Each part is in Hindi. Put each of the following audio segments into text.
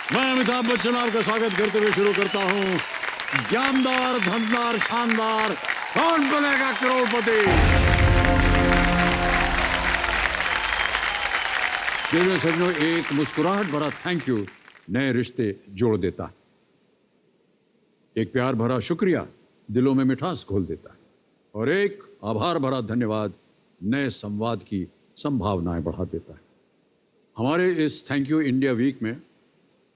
मैं अमिताभ बच्चन आपका स्वागत करते हुए शुरू करता हूँ ज्ञानदार, धनदार, शानदार, कौन बनेगा करोड़पति। मेरे सज्जनों, एक मुस्कुराहट भरा थैंक यू नए रिश्ते जोड़ देता है। एक प्यार भरा शुक्रिया दिलों में मिठास घोल देता है, और एक आभार भरा धन्यवाद नए संवाद की संभावनाएं बढ़ा देता है। हमारे इस थैंक यू इंडिया वीक में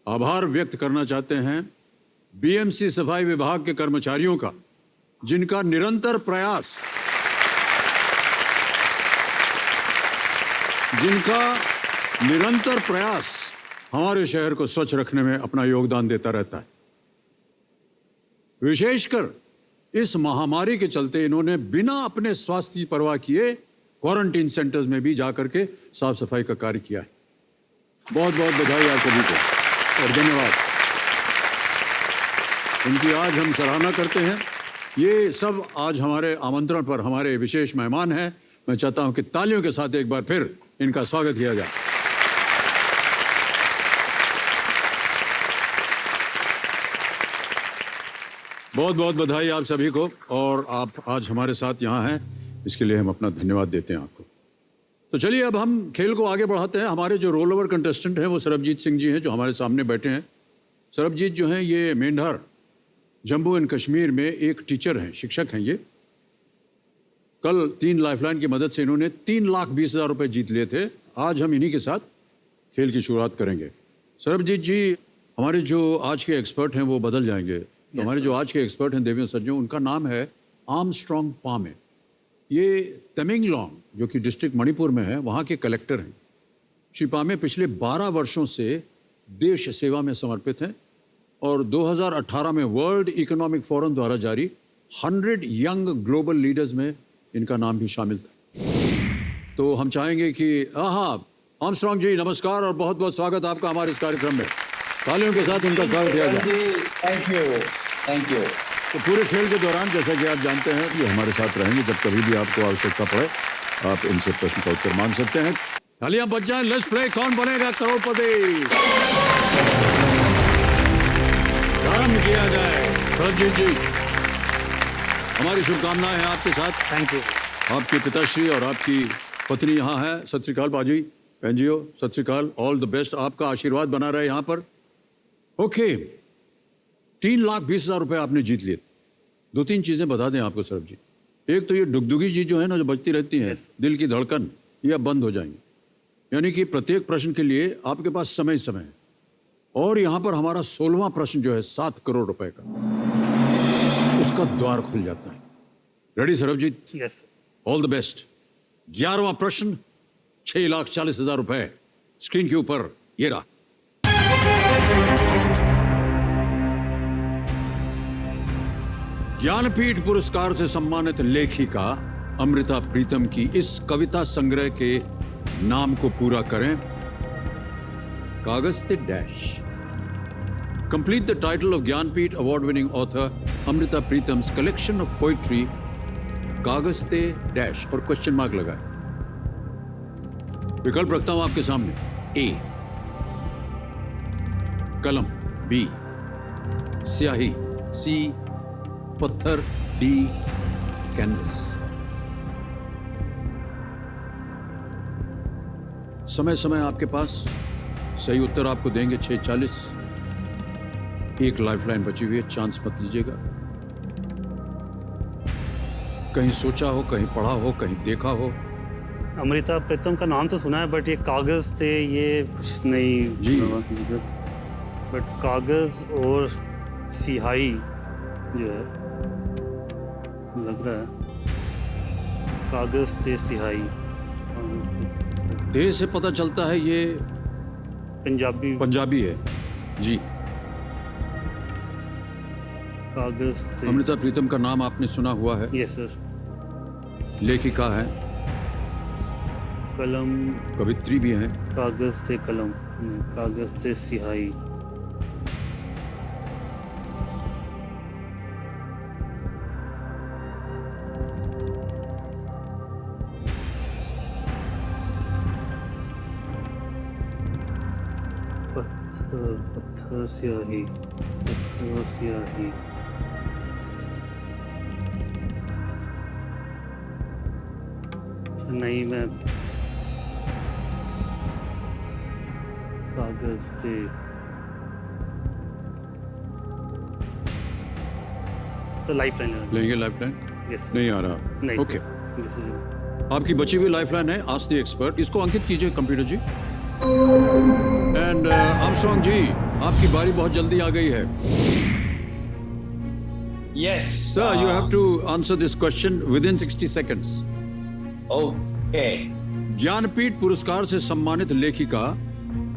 आभार व्यक्त करना चाहते हैं बीएमसी सफाई विभाग के कर्मचारियों का, जिनका निरंतर प्रयास हमारे शहर को स्वच्छ रखने में अपना योगदान देता रहता है। विशेषकर इस महामारी के चलते इन्होंने बिना अपने स्वास्थ्य की परवाह किए क्वारंटीन सेंटर्स में भी जाकर के साफ सफाई का कार्य किया है। बहुत बहुत बधाई आप सभी को और धन्यवाद। इनकी आज हम सराहना करते हैं। ये सब आज हमारे आमंत्रण पर हमारे विशेष मेहमान हैं। मैं चाहता हूं कि तालियों के साथ एक बार फिर इनका स्वागत किया जाए। बहुत बहुत बधाई आप सभी को, और आप आज हमारे साथ यहाँ हैं, इसके लिए हम अपना धन्यवाद देते हैं आपको। तो चलिए अब हम खेल को आगे बढ़ाते हैं। हमारे जो रोल ओवर कंटेस्टेंट हैं वो सरबजीत सिंह जी हैं, जो हमारे सामने बैठे हैं। सरबजीत जो हैं ये मेंढर जम्मू एंड कश्मीर में एक टीचर हैं, शिक्षक हैं। ये कल 3 लाइफलाइन की मदद से इन्होंने 3,20,000 रुपये जीत लिए थे। आज हम इन्हीं के साथ खेल की शुरुआत करेंगे। सरबजीत जी, हमारे जो आज के एक्सपर्ट हैं वो बदल जाएंगे। तो हमारे जो आज के एक्सपर्ट हैं देवियों सज्जनों, उनका नाम है आर्मस्ट्रॉन्ग पामे। ये तमेंगलोंग, जो कि डिस्ट्रिक्ट मणिपुर में है, वहाँ के कलेक्टर हैं। श्री पामे पिछले 12 वर्षों से देश सेवा में समर्पित हैं, और 2018 में वर्ल्ड इकोनॉमिक फोरम द्वारा जारी 100 यंग ग्लोबल लीडर्स में इनका नाम भी शामिल था। तो हम चाहेंगे कि आर्मस्ट्रॉन्ग जी नमस्कार और बहुत बहुत स्वागत आपका हमारे इस कार्यक्रम में। तालियों के साथ उनका स्वागत किया जाए। Thank you. तो पूरे खेल के दौरान जैसा कि आप जानते हैं ये हमारे साथ रहेंगे। जब कभी भी आपको आवश्यकता पड़े आप इनसे प्रश्न का उत्तर मांग सकते हैं। तालियां बज जाएं। लेट्स प्ले कौन बनेगा करोड़पति। प्रारंभ किया जाए। सरबजीत जी, हमारी शुभकामनाएं हैं आपके साथ। Thank you. आपके पिताश्री और आपकी पत्नी यहाँ है। सत श्री अकाल बाजी, बहन जी हो, सत श्री अकाल। ऑल द बेस्ट, आपका आशीर्वाद बना रहे यहाँ पर। ओके, 3,20,000 रुपये आपने जीत लिए। 2-3 चीजें बता दें आपको सरब जी। एक तो ये डुगडुगी जी जो है ना, जो बजती रहती हैं, दिल की धड़कन, ये अब बंद हो जाएंगी। यानी कि प्रत्येक प्रश्न के लिए आपके पास समय है। और यहाँ पर हमारा 16वां प्रश्न जो है 7 करोड़ रुपए का, उसका द्वार खुल जाता है। Ready Sarabjeet? Yes. All the best. 11वां प्रश्न 6,40,000 रुपए स्क्रीन के ऊपर ये रहा। ज्ञानपीठ पुरस्कार से सम्मानित लेखिका अमृता प्रीतम की इस कविता संग्रह के नाम को पूरा करें। कागज ते dash. Complete the title of Jnanpith award winning author Amrita Pritam's collection of poetry कागज ते डैश, और क्वेश्चन मार्क लगाए। विकल्प रखता हूं आपके सामने। ए कलम, बी स्याही, सी पत्थर, डी कैनवस। समय आपके पास। सही उत्तर आपको देंगे 6:40। एक लाइफलाइन बची हुई है, चांस मत लीजिएगा। कहीं सोचा हो, कहीं पढ़ा हो, कहीं देखा हो। अमृता प्रीतम का नाम तो सुना है, बट ये कागज से ये कुछ नहीं जी। बट कागज और सिहाई जो है लग रहा है, कागज ते सिहाई। दे से पता चलता है ये पंजाबी है जी। कागज ते। अमृता प्रीतम का नाम आपने सुना हुआ है। Yes sir. लेखिका है, कलम, कवित्री भी हैं। कागज ते कलम, कागज ते सिहाई। पत्थर स्याही, पत्थर और स्याही। नहीं, मैं कागज थे। सर लाइफ लाइन लेंगे लाइफलाइन? यस नहीं आ रहा। नहीं ओके, This is- आपकी बची हुई लाइफलाइन है आस्क द एक्सपर्ट। इसको अंकित कीजिए computer ji. And Armstrong ji, आपकी बारी बहुत जल्दी आ गई है। Yes. Sir, you have to answer this question within 60 seconds। Okay. ज्ञानपीठ पुरस्कार से सम्मानित लेखिका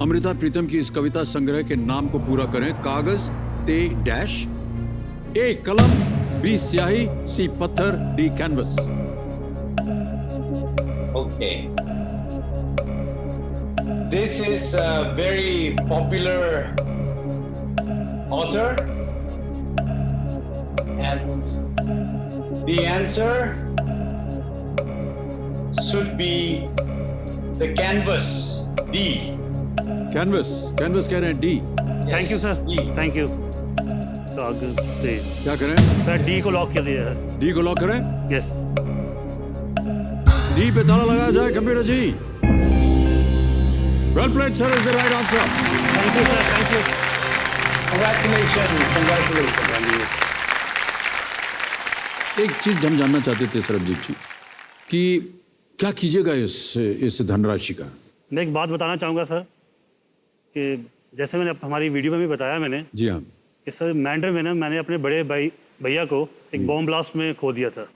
अमृता प्रीतम की इस कविता संग्रह के नाम को पूरा करें। कागज ते डैश। ए कलम, बी स्याही, सी पत्थर, D canvas. Okay. This is a very popular author, and the answer should be the canvas. D. Canvas, canvas कह रहे हैं D. Thank you sir, D. Thank you. कागज थे। क्या करें? सर डी को लॉक कर दिया है। डी को लॉक करें। यस डी पे ताला लगाया जाए computer ji. Well played sir, is the right answer. Thank you sir, thank you. Congratulations. Congratulations. एक चीज हम जानना चाहते थे सरबजीत जी कि क्या कीजिएगा इस धनराशि का? मैं एक बात बताना चाहूँगा सर कि जैसे मैंने हमारी वीडियो में भी बताया मैंने जी हाँ। कि सर मैंड्रे में ना मैंने अपने बड़े भाई भैया को एक बॉम्ब ब्लास्ट में खो दिया था।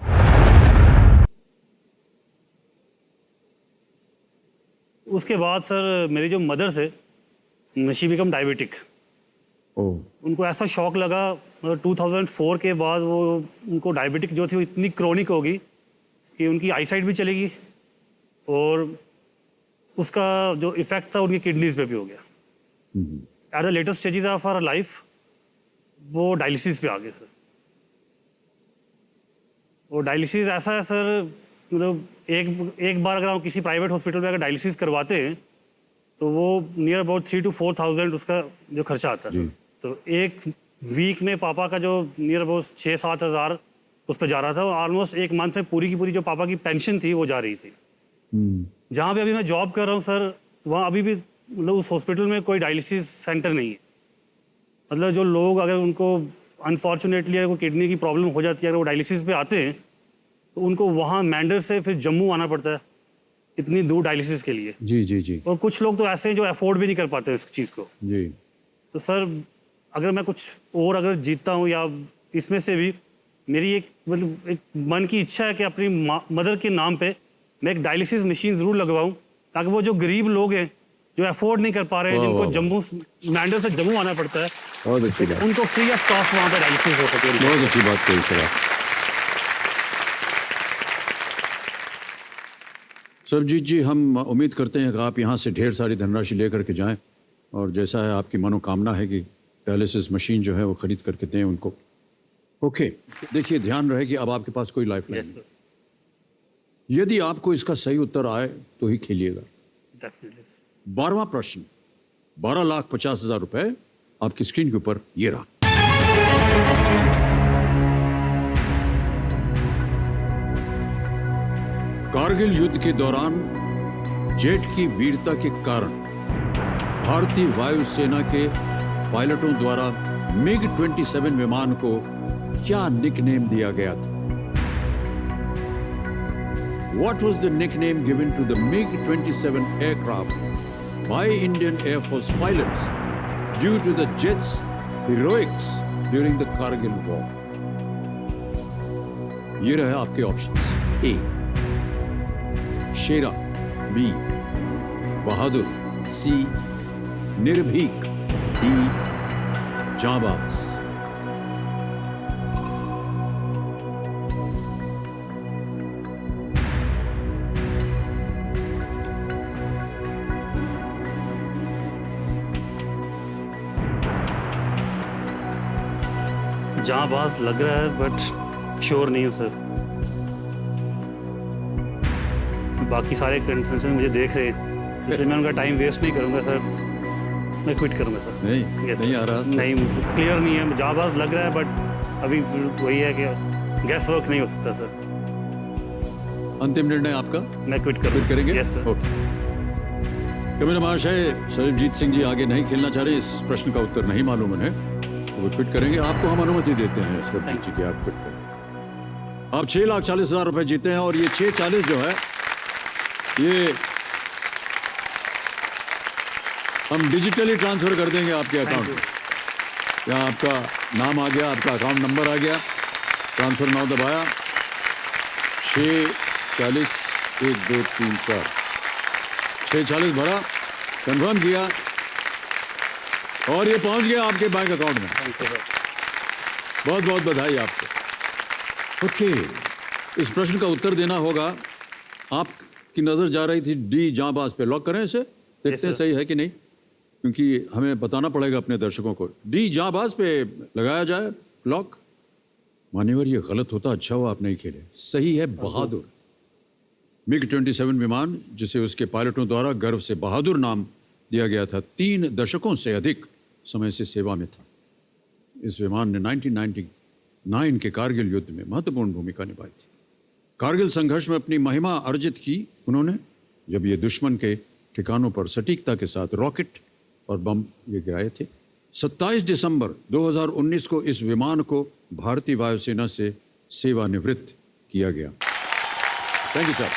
उसके बाद सर मेरी जो मदर से शी बिकम डायबिटिक। ओह, उनको ऐसा शॉक लगा, मतलब 2004 के बाद वो उनको डायबिटिक जो थी वो इतनी क्रोनिक होगी कि उनकी आईसाइट भी चलेगी और उसका जो इफेक्ट था उनकी किडनीज पे भी हो गया। At the latest stages of our life वो डायलिसिस पे आ गए सर। वो डायलिसिस ऐसा है सर, मतलब एक बार अगर हम किसी प्राइवेट हॉस्पिटल में अगर डायलिसिस करवाते हैं तो वो नियर अबाउट 3,000 to 4,000 उसका जो खर्चा आता है। तो एक वीक में पापा का जो नियर अबाउट 6-7 हज़ार उस पर जा रहा था। ऑलमोस्ट एक मंथ में पूरी की पूरी जो पापा की पेंशन थी वो जा रही थी। जहाँ पे अभी मैं जॉब कर रहा हूँ सर, वहाँ अभी भी मतलब उस हॉस्पिटल में कोई डायलिसिस सेंटर नहीं है। मतलब जो लोग अगर उनको अनफॉर्चुनेटली अगर किडनी की प्रॉब्लम हो जाती है, अगर वो डायलिसिस पे आते हैं तो उनको वहाँ मैंडर से फिर जम्मू आना पड़ता है इतनी दूर डायलिसिस के लिए। जी जी जी और कुछ लोग तो ऐसे हैं जो अफोर्ड भी नहीं कर पाते इस चीज़ को। जी। तो सर अगर मैं कुछ और अगर जीतता हूँ या इसमें से भी मेरी एक मतलब एक मन की इच्छा है कि अपनी मदर के नाम पे मैं एक डायलिसिस मशीन ज़रूर लगवाऊँ, ताकि वो जो गरीब लोग हैं जो अफोर्ड नहीं कर पा रहे हैं, वाह, जिनको वाह, जम्मू मैंडर से जम्मू आना पड़ता है, बहुत अच्छी बात, उनको फ्री ऑफ कॉस्ट वहाँ पे डायलिसिस हो सके। बहुत अच्छी बात कही सर आप। सरबजीत जी, हम उम्मीद करते हैं कि आप यहाँ से ढेर सारी धनराशि लेकर के जाएं और जैसा है आपकी मनोकामना है कि डायलिसिस मशीन जो है वो खरीद करके दें उनको। ओके, देखिए ध्यान रहे कि अब आपके पास कोई लाइफ लाइन यस नहीं। सर, यदि आपको इसका सही उत्तर आए तो ही खेलिएगा। डेफिनेटली। 12वां प्रश्न, 12,50,000 रुपए आपकी स्क्रीन के ऊपर ये रहा। कारगिल युद्ध के दौरान जेट की वीरता के कारण भारतीय वायुसेना के पायलटों द्वारा MiG-27 विमान को क्या निकनेम दिया गया था? What was the nickname given to the MiG-27 aircraft by Indian Air Force pilots due to the jet's heroics during the Kargil War? ये रहे आपके ऑप्शंस। ए शेरा, बी बहादुर, सी निर्भीक, डी जाबाज। जाँबाज लग रहा है बट श्योर नहीं हूँ सर। बाकी सारे कंटेस्टेंट्स मुझे देख रहे हैं, इसलिए मैं उनका टाइम वेस्ट नहीं करूँगा सर। मैं क्विट करूंगा सर। नहीं Yes, नहीं sir. आ रहा। नहीं, क्लियर नहीं है, जाबाज लग रहा है बट अभी वही है कि गैस वर्क नहीं हो सकता सर। अंतिम निर्णय आपका? मैं क्विट क्विट करेंगे? Yes sir. ओके। कैबिनेट महाशय सरबजीत सिंह जी आगे नहीं खेलना चाह रहे, इस प्रश्न का उत्तर नहीं मालूम उन्हें, तो वो क्विट करेंगे। आपको हम अनुमति देते हैं सरबजीत जी की, आप क्विट करें। आप 6,40,000 रुपए जीते हैं और ये 6,40 जो है ये हम डिजिटली ट्रांसफर कर देंगे आपके अकाउंट में। यहाँ आपका नाम आ गया, आपका अकाउंट नंबर आ गया, ट्रांसफर नाउ दबाया, 6,40 1 2 3 4 6,40 भरा, कंफर्म किया और ये पहुंच गया आपके बैंक अकाउंट में। बहुत बहुत बधाई आपको। ओके, इस प्रश्न का उत्तर देना होगा। आपकी नजर जा रही थी डी जांबाज पे, लॉक करें इसे, देखते हैं sir. सही है कि नहीं, क्योंकि हमें बताना पड़ेगा अपने दर्शकों को। डी जांबाज पे लगाया जाए लॉक। मान्यवर ये गलत होता, अच्छा हुआ आप नहीं खेले। सही है बहादुर। मिग 27 विमान जिसे उसके पायलटों द्वारा गर्व से बहादुर नाम दिया गया था, 3 दशकों से अधिक समय से सेवा में था। इस विमान ने 1999 के कारगिल युद्ध में महत्वपूर्ण भूमिका निभाई थी। कारगिल संघर्ष में अपनी महिमा अर्जित की उन्होंने, जब ये दुश्मन के ठिकानों पर सटीकता के साथ रॉकेट और बम ये गिराए थे। 27 दिसंबर 2019 को इस विमान को भारतीय वायुसेना से सेवानिवृत्त किया गया। Thank you sir.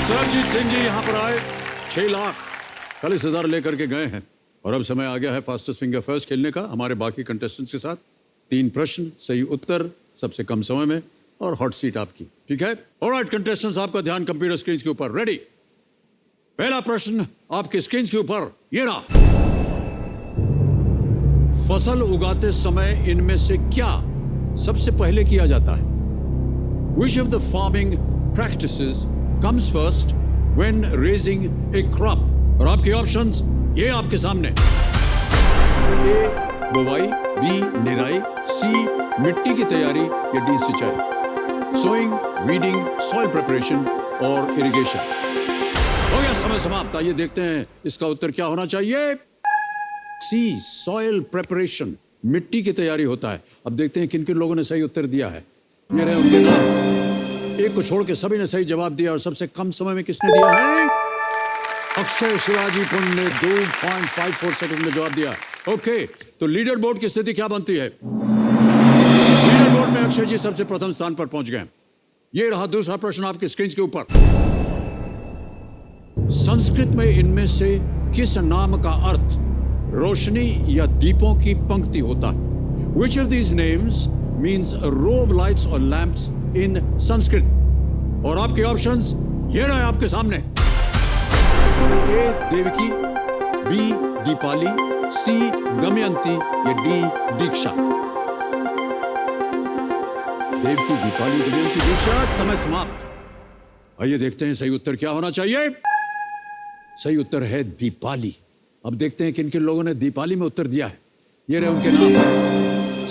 Sarabjeet Singh ji यहाँ पर आए, 6,40,000 लेकर के गए हैं और अब समय आ गया है फास्टेस्ट फिंगर फर्स्ट खेलने का हमारे बाकी कंटेस्टेंट्स के साथ। 3 प्रश्न, सही उत्तर, सबसे कम समय में और हॉट सीट आपकी, ठीक है? ऑलराइट कंटेस्टेंट्स, आपका ध्यान कंप्यूटर स्क्रीन के ऊपर। रेडी? पहला प्रश्न आपके स्क्रीन के ऊपर ये रहा। फसल उगाते समय इनमें से क्या सबसे पहले किया जाता है? Which of the farming practices comes first when raising a crop? और आपके ऑप्शंस ये आपके सामने। ए बुवाई, बी निराई, सी मिट्टी की तैयारी या डी सिंचाई। सोइंग, वीडिंग, सॉइल प्रिपरेशन और इरिगेशन। हो गया समय समाप्त। आइए देखते हैं इसका उत्तर क्या होना चाहिए। सी सॉइल प्रिपरेशन, मिट्टी की तैयारी होता है। अब देखते हैं किन किन लोगों ने सही उत्तर दिया है। ये रहे उनके नाम। एक को छोड़ के सभी ने सही जवाब दिया और सबसे कम समय में किसने दिया है? अक्षय शिवाजी पुंड ने 2.54 सेकंड में जवाब दिया। ओके, तो लीडर बोर्ड की स्थिति क्या बनती है? लीडर बोर्ड में अक्षय जी सबसे प्रथम स्थान पर पहुंच गए। ये रहा दूसरा प्रश्न आपके स्क्रीन के ऊपर। संस्कृत में इनमें से किस नाम का अर्थ रोशनी या दीपों की पंक्ति होता है? Which of these names means a row of lights or lamps in Sanskrit? और आपके ऑप्शंस ये रहे आपके सामने। ए देवकी, बी दीपाली, सी दमयंती या डी दीक्षा। देवकी, दीपाली, दमयंती, दीक्षा। समय समाप्त। आइए देखते हैं सही उत्तर क्या होना चाहिए। सही उत्तर है दीपाली। अब देखते हैं किन किन लोगों ने दीपाली में उत्तर दिया है। ये रहे उनके नाम।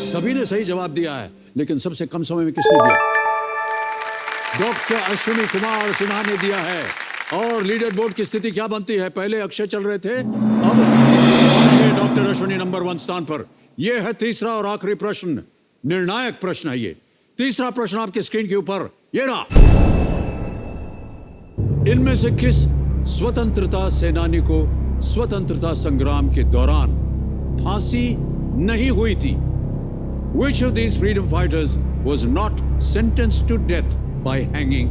सभी ने सही जवाब दिया है, लेकिन सबसे कम समय में किसने दिया? डॉक्टर अश्विनी कुमार सिन्हा ने दिया है। और लीडर बोर्ड की स्थिति क्या बनती है? पहले अक्षय चल रहे थे, अब ये डॉक्टर अश्विनी नंबर 1 स्थान पर। यह है तीसरा और आखिरी प्रश्न, निर्णायक प्रश्न है ये। तीसरा प्रश्न आपके स्क्रीन के ऊपर ये रहा। इनमें से किस स्वतंत्रता सेनानी को स्वतंत्रता संग्राम के दौरान फांसी नहीं हुई थी? Which of these freedom fighters was not sentenced to death by hanging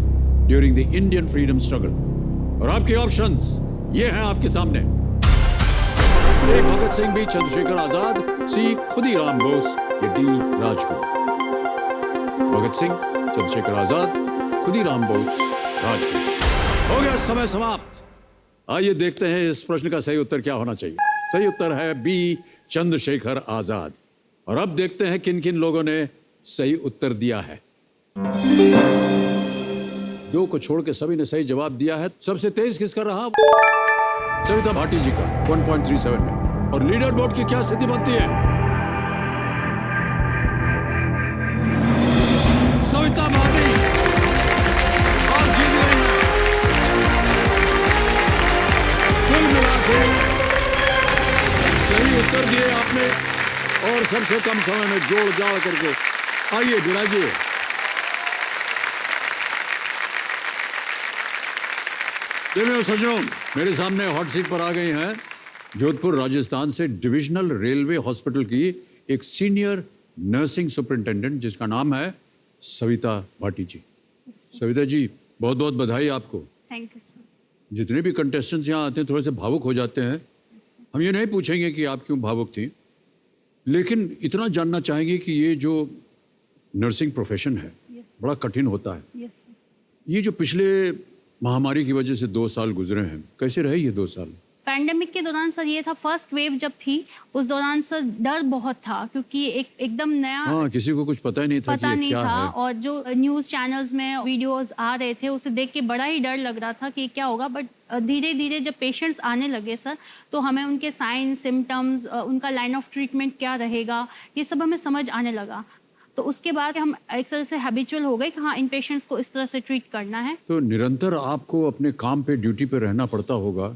during the Indian freedom struggle? और आपके ऑप्शंस ये हैं आपके सामने। ए भगत सिंह, बी चंद्रशेखर आजाद, सी खुदीराम बोस या डी राजगुरु। भगत सिंह, चंद्रशेखर आजाद, खुदीराम बोस, राजगुरु। हो गया समय समाप्त। आइए देखते हैं इस प्रश्न का सही उत्तर क्या होना चाहिए। सही उत्तर है बी चंद्रशेखर आजाद। और अब देखते हैं किन किन लोगों ने सही उत्तर दिया है। 2 को छोड़ के सभी ने सही जवाब दिया है। सबसे तेज किसका रहा? सविता भाटी जी का 1.37 में। और लीडर बोर्ड की क्या स्थिति बनती है? सबसे कम समय में जोड़ जाड़ करके आइए विराजिए। देखिए सज्जनों, मेरे सामने हॉट सीट पर आ गई हैं जोधपुर राजस्थान से डिविजनल रेलवे हॉस्पिटल की एक सीनियर नर्सिंग सुपरिंटेंडेंट जिसका नाम है सविता भाटी जी। सविता जी, बहुत बहुत बधाई आपको। Thank you sir. जितने भी कंटेस्टेंट्स यहाँ आते हैं थोड़े से भावुक हो जाते हैं। हम ये नहीं पूछेंगे कि आप क्यों भावुक थी, लेकिन इतना जानना चाहेंगे कि ये जो नर्सिंग प्रोफेशन है बड़ा कठिन होता है। Yes sir. ये जो पिछले महामारी की वजह से 2 साल गुजरे हैं, कैसे रहे ये 2 साल? पैंडेमिक के दौरान सर ये था, फर्स्ट वेव जब थी उस दौरान सर डर बहुत था, क्योंकि एकदम नया हाँ, किसी को कुछ पता ही नहीं था कि पता ये नहीं क्या था। है। और जो न्यूज़ चैनल्स में वीडियोस आ रहे थे उसे देख के बड़ा ही डर लग रहा था कि क्या होगा। बट धीरे धीरे जब पेशेंट्स आने लगे सर, तो हमें उनके साइन सिम्टम्स, उनका लाइन ऑफ ट्रीटमेंट क्या रहेगा, ये सब हमें समझ आने लगा। तो उसके बाद हम एक तरह से हैबिचुअल हो गए कि हाँ, इन पेशेंट्स को इस तरह से ट्रीट करना है। तो निरंतर आपको अपने काम पे, ड्यूटी पे रहना पड़ता होगा।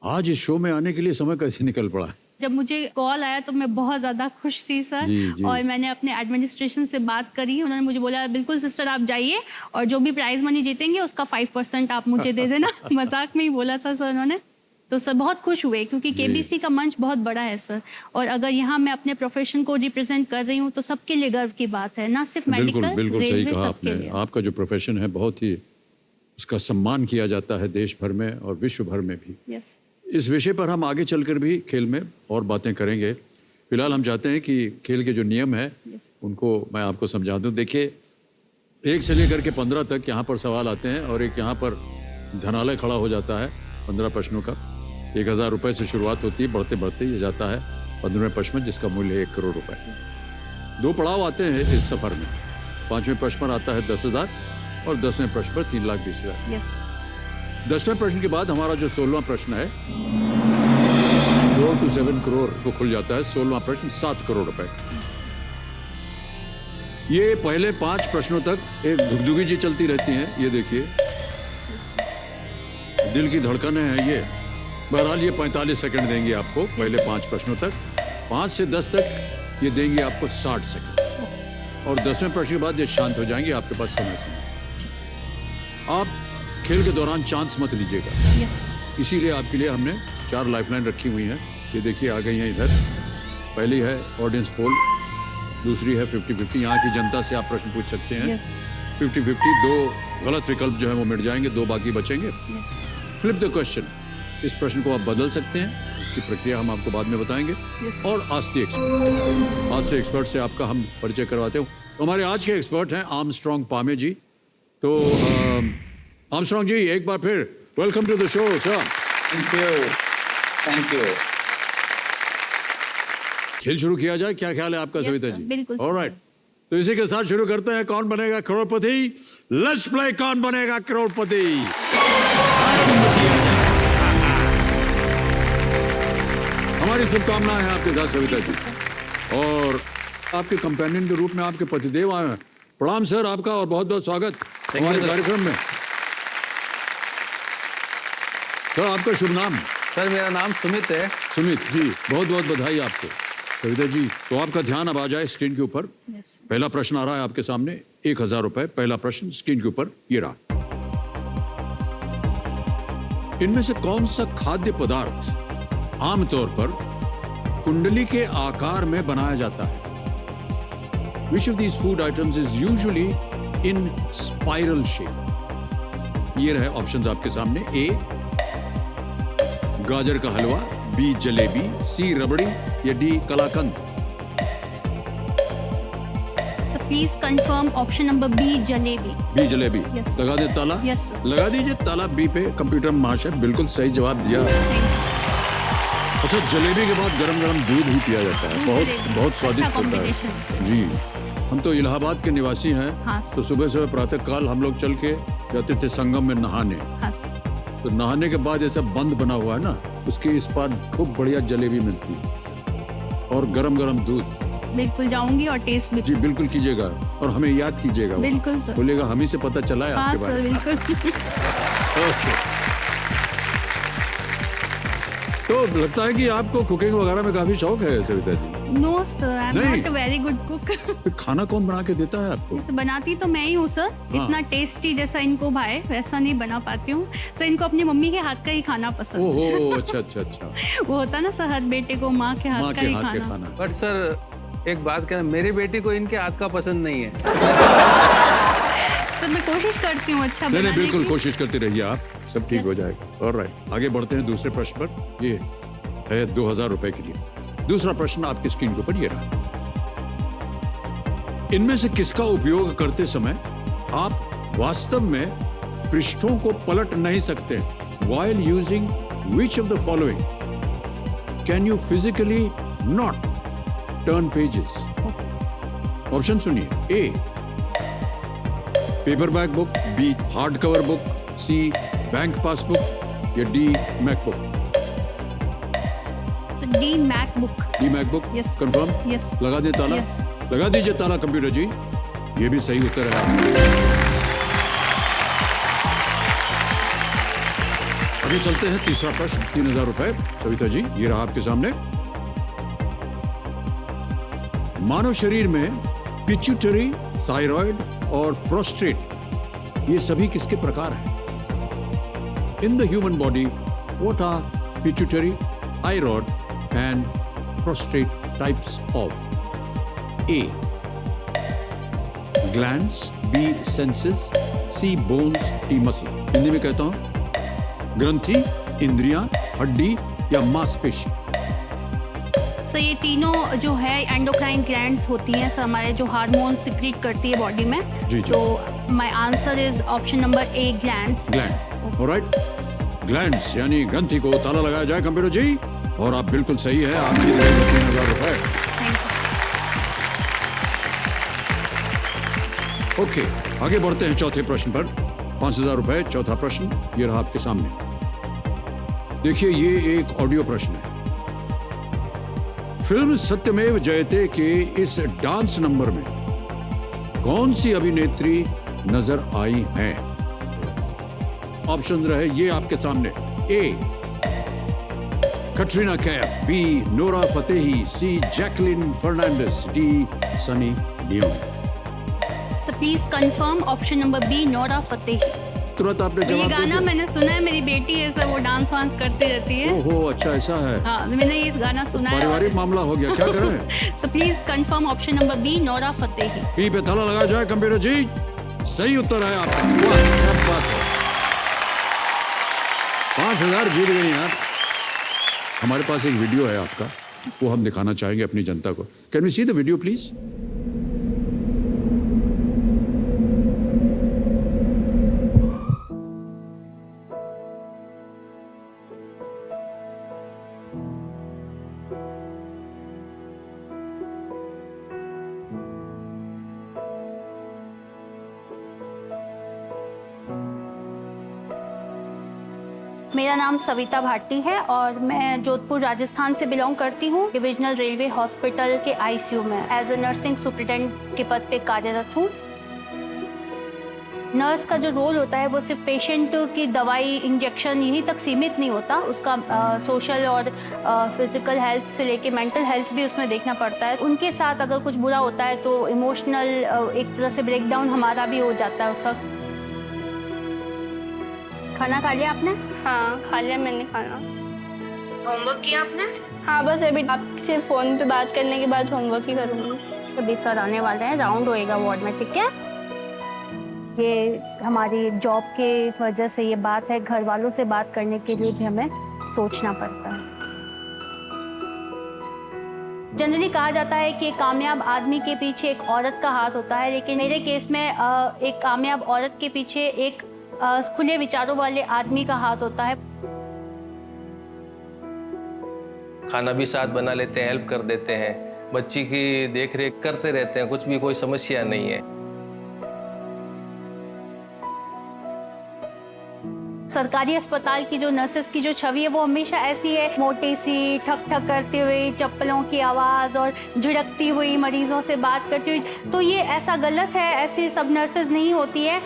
आज इस शो में आने के लिए समय कैसे निकल पड़ा? जब मुझे कॉल आया तो मैं बहुत ज़्यादा खुश थी सर। जी। और मैंने अपने एडमिनिस्ट्रेशन से बात करी, उन्होंने मुझे बोला बिल्कुल सिस्टर आप जाइए और जो भी प्राइज मनी जीतेंगे उसका 5% आप मुझे दे देना। मजाक में ही बोला था सर उन्होंने। तो सर बहुत खुश हुए, क्योंकि केबीसी का मंच बहुत बड़ा है सर, और अगर यहाँ मैं अपने प्रोफेशन को रिप्रेजेंट कर रही हूँ तो सबके लिए गर्व की बात है, ना सिर्फ बिल्कुल मेडिकल, बिल्कुल सही रेलवे, कहा सबके आपने। लिए। आपका जो प्रोफेशन है बहुत ही उसका सम्मान किया जाता है देश भर में और विश्व भर में भी। यस। इस विषय पर हम आगे चलकर भी खेल में और बातें करेंगे। फिलहाल हम चाहते हैं कि खेल के जो नियम है यस। उनको मैं आपको समझा दूं। देखिए, 1 से लेकर के 15 तक यहाँ पर सवाल आते हैं और एक यहाँ पर धनालय खड़ा हो जाता है 15 प्रश्नों का। 1000 रुपये से शुरुआत होती है, बढ़ते बढ़ते ये जाता है 15वें प्रश्न में, जिसका मूल्य है 1 करोड़ रुपए। 2 पड़ाव आते हैं इस सफर में। 5वें प्रश्न पर आता है 10,000 और 10वें प्रश्न पर 3,20,000। यस। 10वें प्रश्न के बाद हमारा जो 16वां प्रश्न है 4 to 7 करोड़ को खुल जाता है। 16वां प्रश्न 7 करोड़ रुपए। ये पहले 5 प्रश्नों तक एक धुकधुकी जी चलती रहती हैं। ये देखिए, दिल की धड़कनें हैं ये। बहरहाल ये 45 सेकंड देंगे आपको पहले 5 प्रश्नों तक। 5 से 10 तक ये देंगे आपको 60 सेकंड और 10वें प्रश्न के बाद ये शांत हो जाएंगे। आपके पास समय आप खेल के दौरान चांस मत लीजिएगा। यस। इसीलिए आपके लिए हमने 4 लाइफलाइन रखी हुई हैं। ये देखिए आ गई हैं इधर। पहली है ऑडियंस पोल, दूसरी है 50-50, यहाँ की जनता से आप प्रश्न पूछ सकते हैं। यस। 50-50, 2 गलत विकल्प जो है वो मिट जाएंगे, 2 बाकी बचेंगे। यस। फ्लिप द क्वेश्चन, इस प्रश्न को आप बदल सकते हैं, इसकी प्रक्रिया हम आपको बाद में बताएंगे। और आस्ती एक्सपर्ट, आज से एक्सपर्ट से आपका हम परिचय करवाते हैं। तो हमारे आज के एक्सपर्ट हैं आर्मस्ट्रांग पामे जी। तो आर्मस्ट्रांग जी, एक बार फिर welcome to the show sir. Thank you. Thank you. खेल शुरू किया जाए, क्या ख्याल है आपका Yes, सविता sir. जी? बिल्कुल, All right. तो इसी के साथ शुरू करते हैं कौन बनेगा करोड़पति। लेट्स प्ले कौन बनेगा करोड़पति। हमारी शुभकामनाएं हैं आपके साथ सविता जी, और आपके कंपेनियन के रूप में आपके पतिदेव आए हैं। प्रणाम सर आपका और बहुत बहुत स्वागत हमारे कार्यक्रम में। सर आपका शुभ नाम? सर मेरा नाम सुमित है। सुमित जी, बहुत बहुत बधाई आपको। सविता जी, तो आपका ध्यान अब आ जाए स्क्रीन के ऊपर। यस। पहला प्रश्न आ रहा है आपके सामने, 1000 रुपए। पहला प्रश्न स्क्रीन के ऊपर ये रहा। इनमें से कौन सा खाद्य पदार्थ आमतौर पर कुंडली के आकार में बनाया जाता है? Which of these food items is usually in spiral shape? ये रहे ऑप्शंस आपके सामने। ए गाजर का हलवा, बी जलेबी, सी रबड़ी या D kalakand. Sir please confirm option number B, jalebi. B jalebi. Yes, sir. लगा दे ताला। Yes, sir. लगा दीजिए ताला बी पे। कंप्यूटर महाशय बिल्कुल सही जवाब दिया। अच्छा, जलेबी के बाद गरम गरम दूध ही पिया जाता है, बहुत बहुत स्वादिष्ट अच्छा होता combination है है। जी। हम तो इलाहाबाद के निवासी हैं। हाँ, सर। तो सुबह सुबह प्रातः काल हम लोग चल के जाते थे संगम में नहाने। हाँ सर। तो नहाने के बाद ऐसा बंद बना हुआ है ना, उसके इस पार खूब बढ़िया जलेबी मिलती है और गरम गरम दूध। बिल्कुल जाऊंगी और टेस्ट भी। जी बिल्कुल कीजिएगा और हमें याद कीजिएगा। बिल्कुल सर। बोलेगा हम ही से पता चला है हाँ आपके सर बारे में। बिल्कुल। ओके। तो लगता है कि आपको कुकिंग वगैरह में काफी शौक है Savita ji. No sir, I am नहीं। Not a very good cook. फिर खाना कौन बना के देता है आपको? जैसे बनाती तो मैं ही हूँ सर, इतना टेस्टी जैसा इनको भाए वैसा नहीं बना पाती हूँ सर। इनको अपनी मम्मी के हाथ का ही खाना पसंद है। ओहो, अच्छा अच्छा अच्छा। वो होता ना सर, हर बेटे को माँ के माँ हाथ का के ही हाथ के खाना। खाना। बट सर एक बात कहना, मेरी बेटी को इनके हाथ का पसंद नहीं है। सर मैं कोशिश करती हूँ अच्छा नहीं बनाने बिल्कुल की। कोशिश करते रहिए आप, सब ठीक Yes. हो जाएगा। ऑलराइट, आगे बढ़ते हैं दूसरे प्रश्न पर। ये है 2000 रुपए के लिए। दूसरा प्रश्न आपकी स्क्रीन के ऊपर ये रहा। इनमें से किसका उपयोग करते समय आप वास्तव में पृष्ठों को पलट नहीं सकते? While using which of the following can you physically not turn pages? Option सुनिए। A paperback book, B hard cover book, C bank passbook या D MacBook. Sir D MacBook. D MacBook Yes. Confirm? Yes. लगा दे ताला? Yes. लगा दीजिए ताला कंप्यूटर जी। ये भी सही उत्तर है। आगे चलते हैं, तीसरा प्रश्न, 3000 रुपए। सविता जी, ये रहा आपके सामने। मानव शरीर में पिट्यूटरी, थायराइड और प्रोस्टेट, ये सभी किसके प्रकार हैं? In the human body, what are pituitary, thyroid and prostate types of? A. Glands, B. Senses, C. Bones, D. Muscle। Hindi में कहता हूं, ग्रंथि, इंद्रियां, हड्डी या मांसपेशी। सर ये तीनों जो है एंडोक्राइन ग्लैंड्स होती हैं सर, हमारे जो हार्मोन सिक्रीट करती है बॉडी में। जी, जी। तो my answer is option number A, glands. Gland, alright. Glands यानी ग्रंथि को ताला लगाया जाए कंप्यूटर जी, और आप बिल्कुल सही है। आप जीत गए 3000 रुपए। ओके, आगे बढ़ते हैं चौथे प्रश्न पर। 5000 रुपए, चौथा प्रश्न ये रहा आपके सामने। देखिए, ये एक ऑडियो प्रश्न है। फिल्म सत्यमेव जयते के इस डांस नंबर में कौन सी अभिनेत्री नजर आई हैं? ऑप्शन रहे ये आपके सामने। A Katrina Kaif, B Nora Fatehi, C Jacqueline Fernandez, D Sunny Leone. Sir please confirm option number B, Nora Fatehi. तुरंत आपने ये जवाब दे गाना दिया। मैंने सुना है, मेरी बेटी है सर, वो डांस वांस करती रहती है। ओहो, अच्छा ऐसा है। हाँ, मैंने ये गाना सुना है। पारिवारिक मामला हो गया, क्या करें? Sir please confirm option number B, Nora Fatehi. P पे ताला लगाया जाए कंप्यूटर जी। सही उत्तर है आपका। वाह, क्या बात है। 5000 जीत गई आप। हमारे पास एक वीडियो है आपका, वो हम दिखाना चाहेंगे अपनी जनता को। Can we see the video please? मेरा नाम सविता भाटी है और मैं जोधपुर राजस्थान से बिलोंग करती हूँ। डिविजनल रेलवे हॉस्पिटल के आईसीयू में एज अ नर्सिंग सुपरिटेंडेंट के पद पे कार्यरत हूँ। नर्स का जो रोल होता है वो सिर्फ पेशेंट की दवाई इंजेक्शन यहीं तक सीमित नहीं होता, उसका सोशल और फिजिकल हेल्थ से लेके मेंटल हेल्थ भी उसमें देखना पड़ता है। उनके साथ अगर कुछ बुरा होता है तो इमोशनल एक तरह से ब्रेकडाउन हमारा भी हो जाता है उस वक्त। खाना खा लिया आपने? हाँ, खा लिया मैंने खाना। होमवर्क किया आपने? हाँ, बस अभी आपसे फ़ोन पे बात करने के बाद होमवर्क ही करूँगी। अभी सर आने वाले हैं, राउंड होएगा वार्ड में, ठीक है? ये हमारी जॉब के वजह से ये बात है, घर वालों से बात करने के लिए भी हमें सोचना पड़ता है। जनरली कहा जाता है कि एक कामयाब आदमी के पीछे एक औरत का हाथ होता है, लेकिन मेरे केस में एक कामयाब औरत के पीछे एक खुले विचारों वाले आदमी का हाथ होता है। खाना भी साथ बना लेते हैं, हेल्प कर देते हैं, बच्ची की देख रेख करते रहते हैं, कुछ भी कोई समस्या नहीं है। सरकारी अस्पताल की जो नर्सेस की जो छवि है वो हमेशा ऐसी है, मोटी सी, ठक ठक करती हुई, चप्पलों की आवाज़ और झिड़कती हुई, मरीजों से बात करती हुई। तो ये ऐसा गलत है, ऐसी सब नर्सेस नहीं होती है।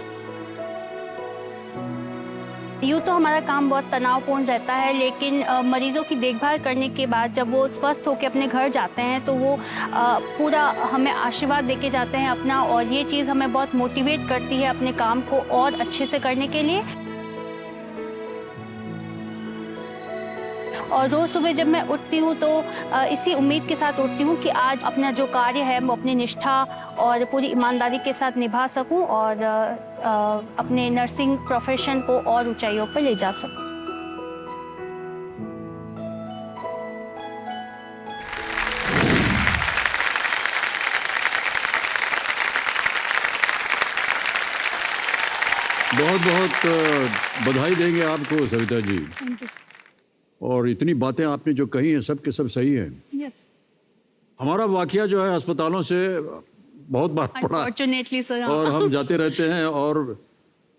यूँ तो हमारा काम बहुत तनावपूर्ण रहता है, लेकिन मरीजों की देखभाल करने के बाद जब वो स्वस्थ होकर अपने घर जाते हैं तो वो पूरा हमें आशीर्वाद देके जाते हैं अपना, और ये चीज़ हमें बहुत मोटिवेट करती है अपने काम को और अच्छे से करने के लिए। और रोज़ सुबह जब मैं उठती हूँ तो इसी उम्मीद के साथ उठती हूँ कि आज अपना जो कार्य है वो अपनी निष्ठा और पूरी ईमानदारी के साथ निभा सकूँ और अपने नर्सिंग प्रोफेशन को और ऊंचाइयों पर ले जा सकूँ। बहुत बहुत बधाई देंगे आपको सविता जी। Thank you. और इतनी बातें आपने जो कही हैं सब के सब सही हैं। यस, हमारा वाकया जो है अस्पतालों से बहुत बार पड़ा अनफॉर्चुनेटली सर। और हम जाते रहते हैं, और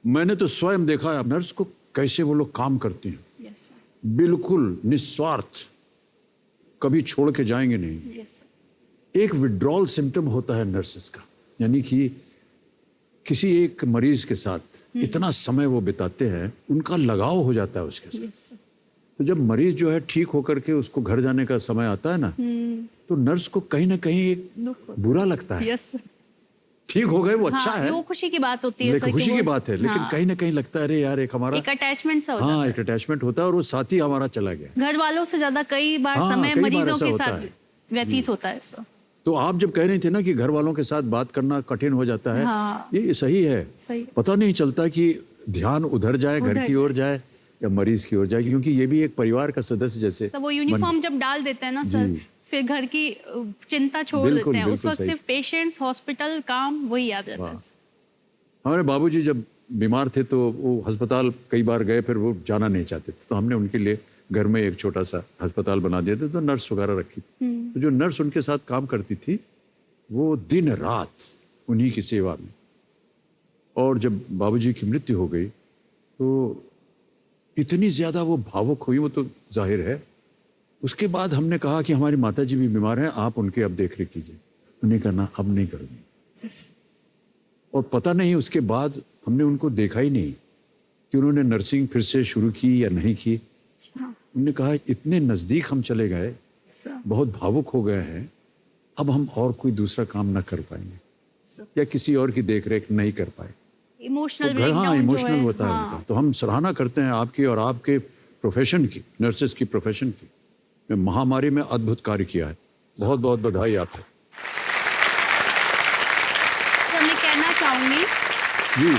मैंने तो स्वयं देखा है नर्स को कैसे वो लोग काम करती हैं, यस बिल्कुल निस्वार्थ, कभी छोड़ के जाएंगे नहीं। यस। एक विड्रॉल सिम्टम होता है नर्सेस का, यानी कि किसी एक मरीज के साथ इतना समय वो बिताते हैं, उनका लगाव हो जाता है उसके साथ। तो जब मरीज जो है ठीक होकर के उसको घर जाने का समय आता है ना, तो नर्स को कहीं ना कहीं एक बुरा लगता है। यस, ठीक हो गए वो अच्छा है, वो खुशी की बात होती है, लेकिन खुशी की बात है, लेकिन कहीं ना कहीं लगता है अरे यार एक हमारा एक अटैचमेंट सा हो हाँ एक अटैचमेंट होता है, और वो साथी हमारा चला गया। घर वालों से ज्यादा कई बार हाँ, समय कई बार मरीजों ऐसा के होता साथ है। व्यतीत होता है सर। तो आप जब कह रही थी ना कि घर वालों के साथ बात करना कठिन हो जाता है, हाँ। ये सही है। सही। पता नहीं चलता कि ध्यान उधर जाए, घर की ओर जाए या मरीज की ओर जाए, क्योंकि ये भी एक परिवार का सदस्य जैसे सब वो यूनिफॉर्म जब डाल देते हैं ना सर, फिर घर की चिंता छोड़ बिल्कुल, देते हैं। उस बिल्कुल वक्त सही। सिर्फ पेशेंट्स, हॉस्पिटल, काम वही याद रहता है। हमारे बाबूजी जब बीमार थे तो वो अस्पताल कई बार गए, फिर वो जाना नहीं चाहते थे, तो हमने उनके लिए घर में एक छोटा सा अस्पताल बना दिया था, तो नर्स वगैरह रखी। तो जो नर्स उनके साथ काम करती थी वो दिन रात उन्हीं की सेवा में। और जब बाबूजी की मृत्यु हो गई तो इतनी ज़्यादा वो भावुक हुई, वो तो जाहिर है। उसके बाद हमने कहा कि हमारी माताजी भी बीमार हैं, आप उनके अब देख रेख कीजिए। उन्हें कहना अब नहीं करूँगी। और पता नहीं उसके बाद हमने उनको देखा ही नहीं कि उन्होंने नर्सिंग फिर से शुरू की या नहीं की। उन्होंने कहा इतने नज़दीक हम चले गए, बहुत भावुक हो गए हैं, अब हम और कोई दूसरा काम ना कर पाएंगे या किसी और की देख रेख नहीं कर पाए। इमोशनल तो हाँ इमोशनल होता है उनका। तो हम सराहना करते हैं आपकी और आपके प्रोफेशन की, नर्सेस की प्रोफेशन की। में महामारी में अद्भुत कार्य किया है, बहुत बहुत बधाई आपको। सर मैं कहना चाहूँगी जी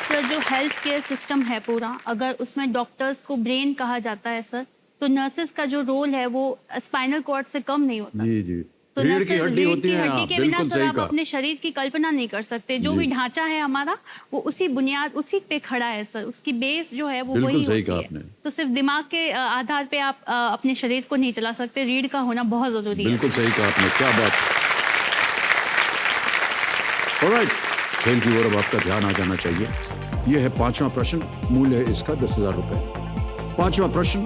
सर, जो हेल्थ केयर सिस्टम है पूरा, अगर उसमें डॉक्टर्स को ब्रेन कहा जाता है सर, तो नर्सेस का जो रोल है वो स्पाइनल कॉर्ड से कम नहीं होता। जी जी, तो रीढ़ नर्सेस की हड्डी होती है, हड्डी आप के बिना बिल्कुल सर सही आप कहा। अपने शरीर की कल्पना नहीं कर सकते। जो भी ढांचा है हमारा वो उसी बुनियाद, उसी पे खड़ा है सर। उसकी बेस जो है वो बिल्कुल वही सही होती कहा है। आपने। तो सिर्फ दिमाग के आधार पे आप अपने शरीर को नहीं चला सकते। रीढ़ का होना बहुत जरूरी है। बिल्कुल सही कहा आपने, क्या बात है। ऑलराइट, खेल की ओर अब आपका ध्यान आ जाना चाहिए। यह है 5वां प्रश्न, मूल्य है इसका 10,000 रुपए। 5वां प्रश्न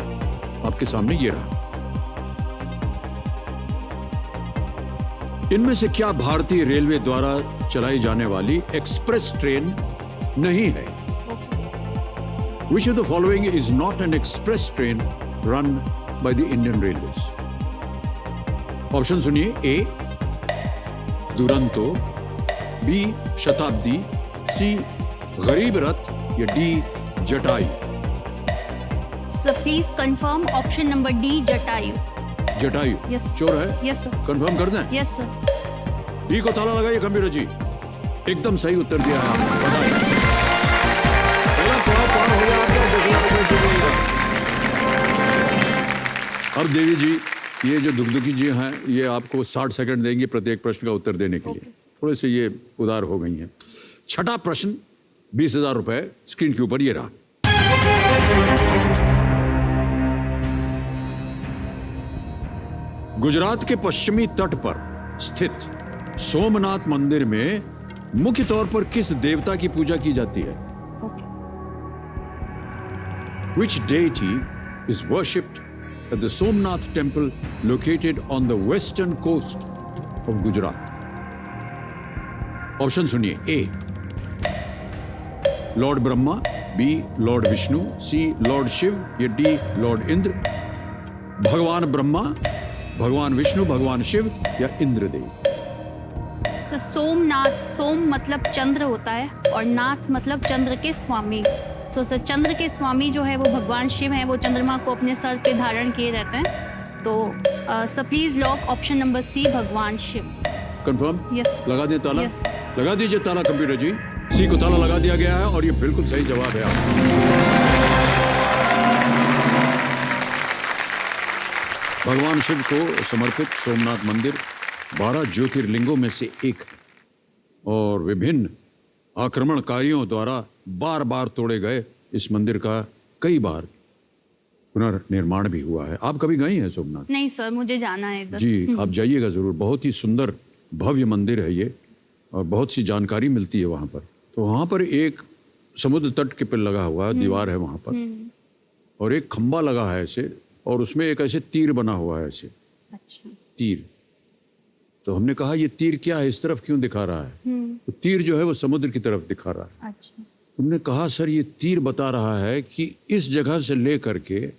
आपके सामने ये रहा। इनमें से क्या भारतीय रेलवे द्वारा चलाई जाने वाली एक्सप्रेस ट्रेन नहीं है? Which of the following is not an express train run by the Indian Railways? Option सुनिए। A Duronto, B Shatabdi, C Garib Rath या D Jatayu. Sir please confirm option number D, Jatayu. Jatayu Yes. Sure है? Yes sir. कंफर्म कर दें? Yes sir. ई को ताला लगाइए कंप्यूटर जी। एकदम सही उत्तर दिया है आपने, बधाई। पहला पड़ाव पार हो गया आपका, 10,000 रुपए की देगा। अब देवी जी, ये जो दुगदुगी जी हैं ये आपको 60 सेकंड देंगे प्रत्येक प्रश्न का उत्तर देने के लिए। थोड़े से ये उदार हो गई हैं। छठा प्रश्न 20,000 रुपए स्क्रीन के ऊपर ये रहा। गुजरात के पश्चिमी तट पर स्थित सोमनाथ मंदिर में मुख्य तौर पर किस देवता की पूजा की जाती है? Which deity is worshipped at the Somnath temple located on the western coast of Gujarat? Option सुनिए। A lord Brahma, B lord Vishnu, C lord Shiva या डी लॉर्ड इंद्र, भगवान ब्रह्मा, भगवान विष्णु, भगवान शिव या इंद्रदेव? सर सोमनाथ, सोम मतलब चंद्र होता है और नाथ मतलब चंद्र के स्वामी। सो सर चंद्र के स्वामी जो है वो भगवान शिव हैं, वो चंद्रमा को अपने सर पे धारण किए रहते हैं। तो sir please lock option number C, भगवान शिव। कंफर्म? Yes. लगा दिए ताला? Yes. लगा दीजिए ताला कंप्यूटर जी। सी को ताला लगा दिया गया है और ये बिल्कुल सही जवाब है आपका। भगवान शिव को समर्पित सोमनाथ मंदिर 12 ज्योतिर्लिंगों में से एक है और विभिन्न आक्रमणकारियों द्वारा बार बार तोड़े गए इस मंदिर का कई बार पुनर्निर्माण भी हुआ है। आप कभी गई हैं सोमनाथ? नहीं सर, मुझे जाना है इधर। जी, आप जाइएगा जरूर। बहुत ही सुंदर भव्य मंदिर है ये और बहुत सी जानकारी मिलती है वहाँ पर। तो वहाँ पर एक समुद्र तट के पे लगा हुआ दीवार है वहाँ पर और एक खंबा लगा है ऐसे और उसमें एक ऐसे तीर बना हुआ है ऐसे अच्छा। तीर। तो हमने कहा ये तीर क्या है, इस तरफ क्यों दिखा रहा है? तो तीर जो है वो समुद्र की तरफ दिखा रहा है। अच्छा। उन्होंने कहा सर ये तीर बता रहा है कि इस जगह से ले करके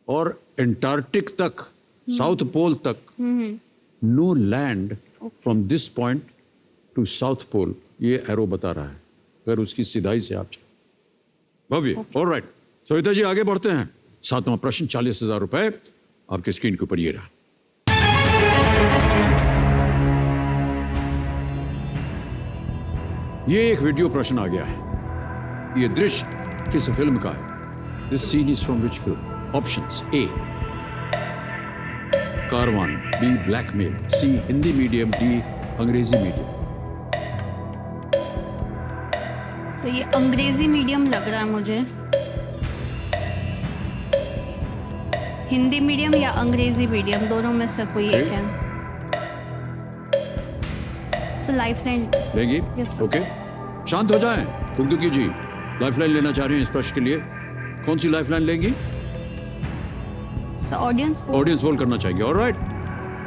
और एंटार्क्टिक तक, साउथ पोल तक, no land from this point to south pole, ये एरो बता रहा है अगर उसकी सिधाई से आप चलें। भव्य। ऑलराइट सविता जी, आगे बढ़ते हैं। 7वां प्रश्न, 40,000 रुपए आपके स्क्रीन के ऊपर ये रहा। ये एक वीडियो प्रश्न आ गया है। ये दृश्य किस फिल्म का है? This scene is from which film? Options: A Karwaan, B Blackmail, C Hindi Medium, D Angrezi Medium. Sir ये अंग्रेजी मीडियम लग रहा है मुझे। हिंदी मीडियम या अंग्रेजी मीडियम, दोनों में से कोई एक है। सर लाइफलाइन लेंगी? Yes, sir. ओके, शांत हो जाएं। दुगदुगी जी लाइफलाइन लेना चाह रहे हैं इस प्रश्न के लिए। कौन सी लाइफलाइन लेंगी? सर ऑडियंस को ऑडियंस पोल करना चाहेंगे। ऑलराइट,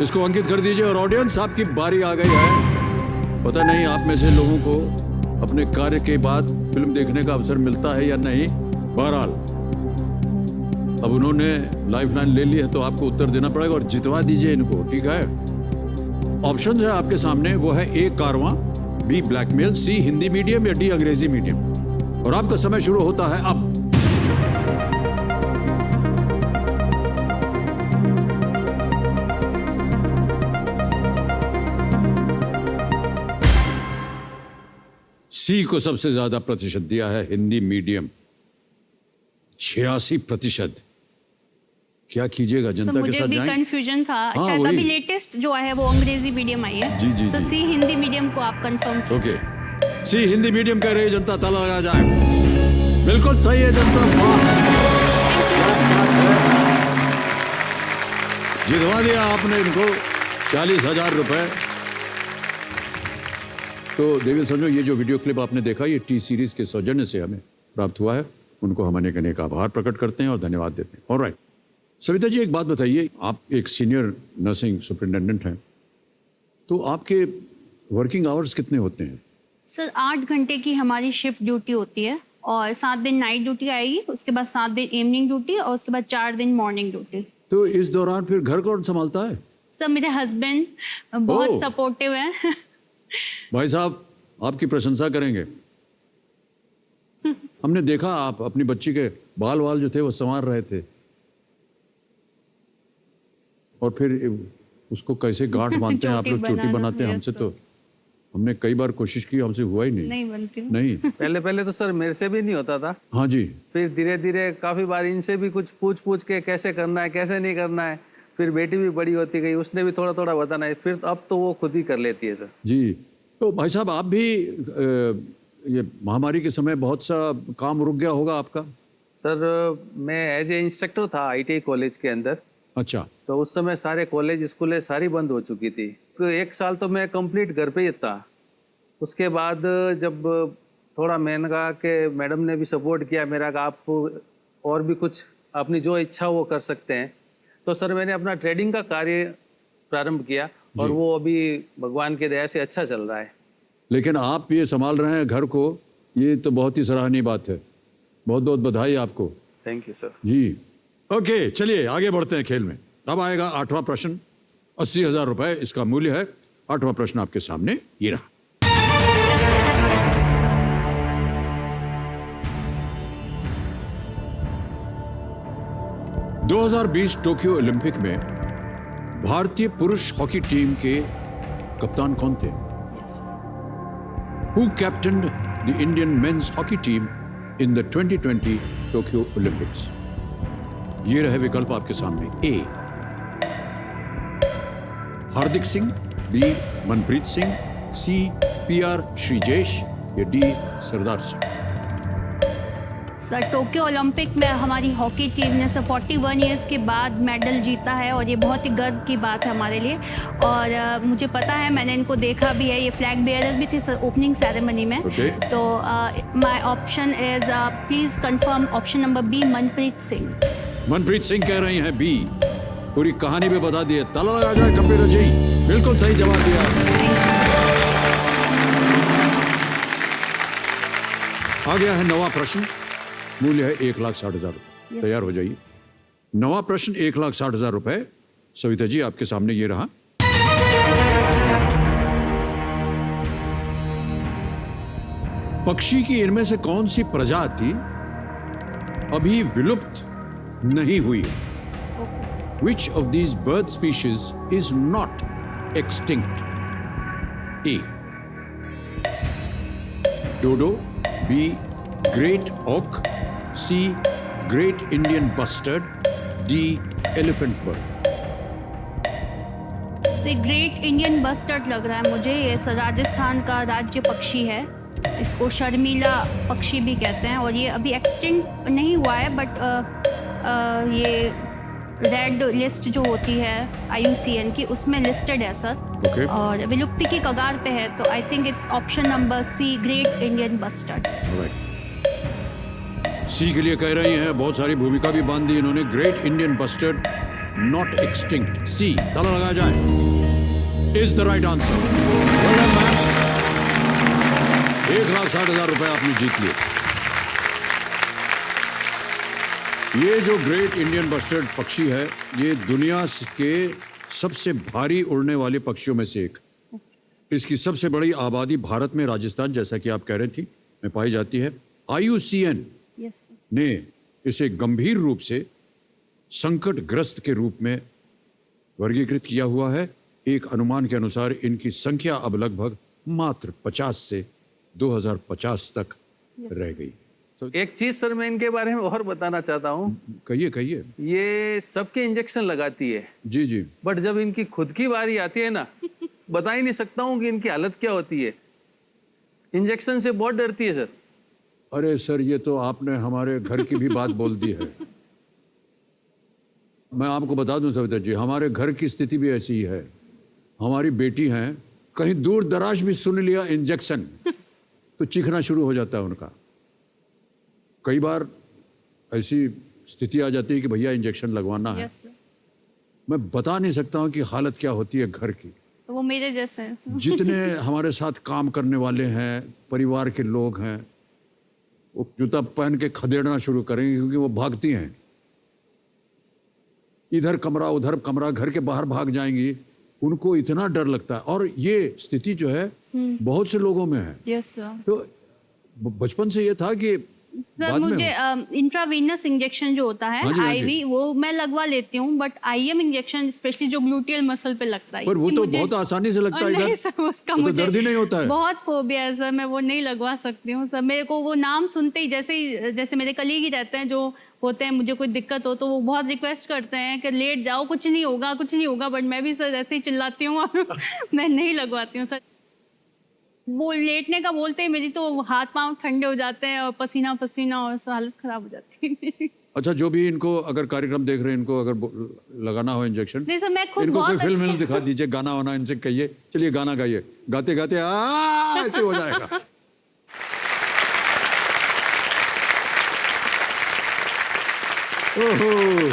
इसको अंकित कर दीजिए। और ऑडियंस, आपकी बारी आ गई है। पता नहीं आप में से लोगों को अपने कार्य के बाद फिल्म देखने का अवसर मिलता है या नहीं। बहरहाल अब उन्होंने लाइफलाइन ले ली है तो आपको उत्तर देना पड़ेगा और जितवा दीजिए इनको, ठीक है? ऑप्शन है आपके सामने, वो है ए कारवां, B Blackmail, C Hindi medium या डी अंग्रेजी मीडियम। और आपका समय शुरू होता है अब। सी को सबसे ज्यादा प्रतिशत दिया है हिंदी मीडियम, 86%। क्या कीजिएगा, जनता के मुझे साथ भी जाएं? कंफ्यूजन था। हाँ, शायद वही। अभी लेटेस्ट जो है वो अंग्रेजी मीडियम आई है। जी, जी, सर जी। सी हिंदी मीडियम को आप कंफर्म कीजिए। ओके, सी हिंदी मीडियम कह रही है जनता, ताला लगा जाए। बिल्कुल सही है जनता। जितवा दिया आपने इनको 40,000 रुपए। तो देवी संजो, ये जो वीडियो क्लिप आपने देखा ये टी सीरीज के सौजन्य से हमें प्राप्त हुआ है। उनको हम अनेक आभार प्रकट करते हैं और धन्यवाद देते हैं। ऑलराइट सविता जी, एक बात बताइए, आप एक सीनियर नर्सिंग सुपरिटेंडेंट हैं, तो आपके वर्किंग आवर्स कितने होते हैं? सर 8 घंटे की हमारी शिफ्ट ड्यूटी होती है और 7 दिन नाइट ड्यूटी आएगी, उसके बाद 7 दिन इवनिंग ड्यूटी और उसके बाद 4 दिन मॉर्निंग ड्यूटी। तो इस दौरान फिर घर कौन संभालता है? सर मेरे हस्बैंड बहुत ओह। सपोर्टिव है। भाई साहब आपकी प्रशंसा करेंगे। हमने देखा आप अपनी बच्ची के बाल जो थे वो संवार रहे थे और फिर उसको कैसे गांठ बांधते हैं आप लोग, चोटी बनाते हैं। हमसे तो हमने कई बार कोशिश की, हमसे हुआ ही नहीं। नहीं बनती। नहीं। पहले तो सर मेरे से भी नहीं होता था। हाँ जी। फिर धीरे धीरे काफ़ी बार इनसे भी कुछ पूछ के कैसे करना है कैसे नहीं करना है। फिर बेटी भी बड़ी होती गई, उसने भी थोड़ा थोड़ा बताना है। फिर अब तो वो खुद ही कर लेती है सर। जी। तो भाई साहब आप भी ये महामारी के समय बहुत सा काम रुक गया होगा आपका? सर मैं एज ए इंस्ट्रक्टर था ITI कॉलेज के अंदर। अच्छा। तो उस समय सारे कॉलेज स्कूलें सारी बंद हो चुकी थी। तो 1 साल तो मैं कंप्लीट घर पे ही था। उसके बाद जब थोड़ा मैंने कहा कि मैडम ने भी सपोर्ट किया मेरा कि आप और भी कुछ अपनी जो इच्छा वो कर सकते हैं, तो सर मैंने अपना ट्रेडिंग का कार्य प्रारंभ किया और वो अभी भगवान की दया से अच्छा चल रहा है। लेकिन आप ये संभाल रहे हैं घर को, ये तो बहुत ही सराहनीय बात है। बहुत बहुत बधाई आपको। Thank you sir. जी ओके, चलिए आगे बढ़ते हैं खेल में। अब आएगा 8वां प्रश्न। 80,000 रुपए इसका मूल्य है। 8वां प्रश्न आपके सामने ये रहा। 2020 टोक्यो ओलंपिक में भारतीय पुरुष हॉकी टीम के कप्तान कौन थे? Who captained the Indian men's hockey team in the 2020 Tokyo Olympics? ये रहे विकल्प आपके सामने। ए हार्दिक सिंह, बी मनप्रीत सिंह, सी PR श्रीजेश या D Sardar Singh. Sir Tokyo Olympic में हमारी हॉकी टीम ने सर 41 ईयर्स के बाद मेडल जीता है और ये बहुत ही गर्व की बात है हमारे लिए। और मुझे पता है, मैंने इनको देखा भी है, ये फ्लैग बेयरर भी थे सर ओपनिंग सेरेमनी में। Okay. तो my option is please confirm option number B Manpreet Singh. Manpreet Singh कह रही हैं बी। पूरी कहानी भी बता दिए। ताला लगा जाए कंप्यूटर जी, बिल्कुल सही जवाब दिया। आ गया है 9वां प्रश्न। मूल्य है 1,60,000 रुपए। तैयार हो जाइए। 9वां प्रश्न 1,60,000 रुपए। सविता जी आपके सामने ये रहा। पक्षी की इनमें से कौन सी प्रजाति अभी विलुप्त नहीं हुई है? Which of these bird species is not extinct? A. Dodo. B. Great auk. C. Great Indian bustard. D. Elephant bird. से ग्रेट इंडियन बस्टर्ड लग रहा है मुझे। ये सर राजस्थान का राज्य पक्षी है। इसको शर्मीला पक्षी भी कहते हैं और ये अभी एक्सटिंक्ट नहीं हुआ है, बट ये रेड लिस्ट जो होती है IUCN की, उसमें लिस्टेड है सर। Okay. और विलुप्ति की कगार पे है। तो I think it's option number C, great Indian bustard. Alright. C के लिए कह रही हैं, बहुत सारी भूमिका भी बांध दी इन्होंने। Great Indian bustard not extinct. C ताला लगाया जाए इज द राइट आंसर। 1,60,000 रुपए आपने जीत लिए। ये जो ग्रेट इंडियन बस्टर्ड पक्षी है, ये दुनिया के सबसे भारी उड़ने वाले पक्षियों में से एक। इसकी सबसे बड़ी आबादी भारत में, राजस्थान, जैसा कि आप कह रही थी, में पाई जाती है। IUCN यस ने इसे गंभीर रूप से संकटग्रस्त के रूप में वर्गीकृत किया हुआ है। एक अनुमान के अनुसार इनकी संख्या अब लगभग मात्र 50 से 2050 तक रह गई। एक चीज सर मैं इनके बारे में और बताना चाहता हूँ। कहिए कहिए। ये सबके इंजेक्शन लगाती है, जी जी। बट जब इनकी खुद की बारी आती है ना, बता ही नहीं सकता हूँ कि इनकी हालत क्या होती है। इंजेक्शन से बहुत डरती है सर। अरे सर, ये तो आपने हमारे घर की भी बात बोल दी है। मैं आपको बता दूं सविता जी, हमारे घर की स्थिति भी ऐसी ही है। हमारी बेटी हैं, कहीं दूर दराज भी सुन लिया इंजेक्शन तो चीखना शुरू हो जाता है उनका। कई बार ऐसी स्थिति आ जाती है कि भैया इंजेक्शन लगवाना है। मैं बता नहीं सकता हूँ कि हालत क्या होती है घर की। तो वो मेरे जैसे हैं। जितने हमारे साथ काम करने वाले हैं, परिवार के लोग हैं, वो जूता पहन के खदेड़ना शुरू करेंगे क्योंकि वो भागती हैं। इधर कमरा उधर कमरा, घर के बाहर भाग जाएंगी। उनको इतना डर लगता है। और ये स्थिति जो है बहुत से लोगों में है। Yes sir. तो बचपन से ये था कि सर बाद में मुझे इंट्रावीनस इंजेक्शन जो होता है हाँ जी, हाँ जी। IV, वो मैं लगवा लेती हूँ, बट IM इंजेक्शन स्पेशली जो ग्लूटियल मसल पे लगता है, पर वो कि तो मुझे- बहुत आसानी से लगता है नहीं इधर। सर, उसका वो तो मुझे दर्द ही नहीं होता है। बहुत फोबिया है सर, मैं वो नहीं लगवा सकती हूँ सर। मेरे को वो नाम सुनते ही, जैसे मेरे कलीग ही रहते हैं जो होते हैं, मुझे कोई दिक्कत हो तो वो बहुत रिक्वेस्ट करते हैं कि लेट जाओ, कुछ नहीं होगा कुछ नहीं होगा, बट मैं भी सर ऐसे ही चिल्लाती हूँ और मैं नहीं लगवाती हूँ सर। वो लेटने का बोलते ही मेरी तो हाथ पांव ठंडे हो जाते हैं और पसीना पसीना और हालत खराब हो जाती है मेरी। अच्छा, जो भी इनको अगर कार्यक्रम देख रहे हैं, इनको अगर लगाना हो इंजेक्शन, नहीं सर, मैं खुद इनको कोई बहुत फिल्म अच्छे- दिखा दीजिए, गाना वाना इनसे कहिए, चलिए गाना गाइए, गाते गाते ऐसे हो जाएगा। ओहो।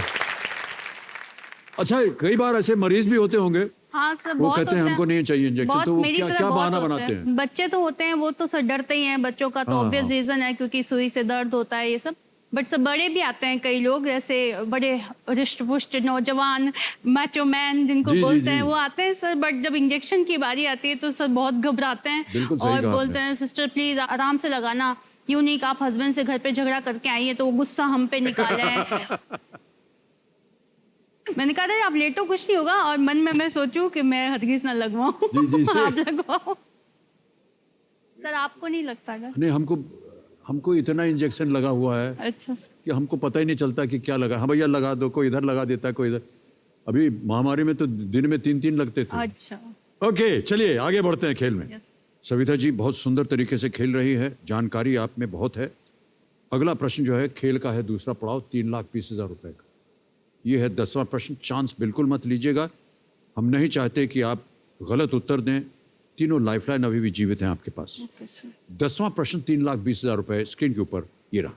अच्छा, कई बार ऐसे मरीज भी होते होंगे हाँ सर, वो बहुत कहते हैं होता है। हमको नहीं चाहिए इंजेक्शन, बहुत, तो वो मेरी क्या तरह क्या बहुत बहाना होता बनाते है। हैं? बच्चे तो होते हैं वो तो सर डरते ही हैं, बच्चों का तो हाँ, ऑब्वियस हाँ। रीजन है क्योंकि सुई से दर्द होता है ये सब। बट सब बड़े भी आते हैं कई लोग, जैसे बड़े रिष्ट पुष्ट नौजवान मैचो मैन जिनको जी, जी, बोलते हैं, जी। वो आते हैं सर। बट जब इंजेक्शन की बारी आती है तो सर बहुत घबराते हैं बिल्कुल सही और कहा बोलते आपने। हैं सिस्टर प्लीज आराम से लगाना, यूं नहीं कि आप हस्बैंड से घर पे झगड़ा करके आई है तो वो गुस्सा हम पे निकाले हैं। मैंने कहा था आप लेटो कुछ नहीं होगा, और मन में मैं सोचूं कि मैं हरगिज ना लगवाऊं। जी, जी, जी। आप लगवाओ। सर आपको नहीं लगता क्या? नहीं, हमको इतना इंजेक्शन लगा हुआ है अच्छा सर। कि हमको पता ही नहीं चलता कि क्या लगा। हाँ भैया लगा दो, कोई इधर लगा देता है, कोई इधर। अभी महामारी में तो दिन में 3-3 लगते थे। अच्छा। ओके, चलिए आगे बढ़ते हैं खेल में। यस। सविता जी बहुत सुंदर तरीके से खेल रही है, जानकारी आप में बहुत है। अगला प्रश्न जो है खेल का है दूसरा पड़ाव, 3,20,000 रुपए का। ये है 10वां प्रश्न, चांस बिल्कुल मत लीजिएगा। हम नहीं चाहते कि आप गलत उत्तर दें। तीनों लाइफलाइन अभी भी जीवित हैं आपके पास। Okay sir. 10वां प्रश्न 3,20,000 रुपए स्क्रीन के ऊपर ये रहा।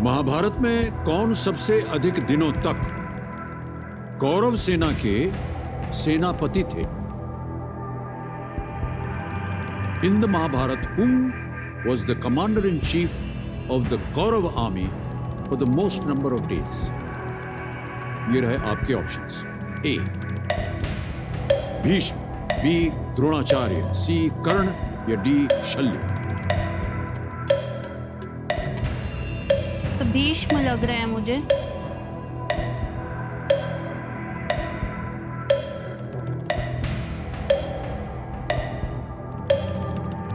महाभारत में कौन सबसे अधिक दिनों तक कौरव सेना के सेनापति थे? In the Mahabharata who was the commander in chief of the Kaurav army for the most number of days? ये रहे आपके ऑप्शंस। ए भीष्म, बी द्रोणाचार्य, सी कर्ण या डी शल्य। सर भीष्म लग रहे हैं मुझे।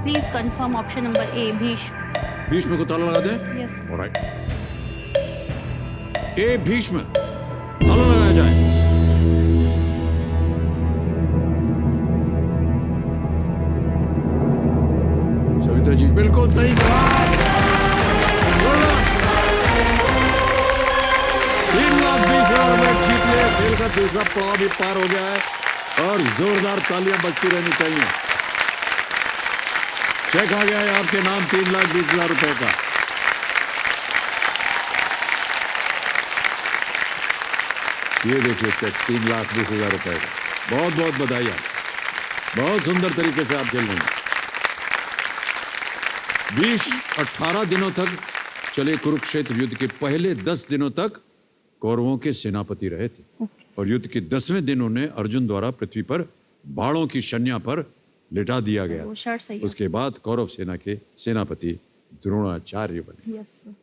Please confirm option number A Bhishma. Bhishma को ताला लगा दें। यस। ऑलराइट, ए भीष्म ताला लगाया जाए। सविता जी बिल्कुल सही जवाब। 3,20,000 रुपए जीत लिए। खेल का दूसरा पड़ाव भी पार हो गया है और जोरदार तालियां बजती रहनी चाहिए। चेक आ गया है आपके नाम 3,20,000 रुपए का। ये देखिए चेक 3,20,000 रुपए का। बहुत बहुत बधाई आप, बहुत सुंदर तरीके से आप खेल रहे हैं। 18 दिनों तक चले कुरुक्षेत्र युद्ध के पहले 10 दिनों तक कौरवों के सेनापति रहे थे और युद्ध के 10वें दिन उन्हें अर्जुन द्वारा पृथ्वी पर बाणों की शन्या पर लिटा दिया गया। वो शर्ट सही है। उसके बाद कौरव सेना के सेनापति द्रोणाचार्य बने। Yes sir.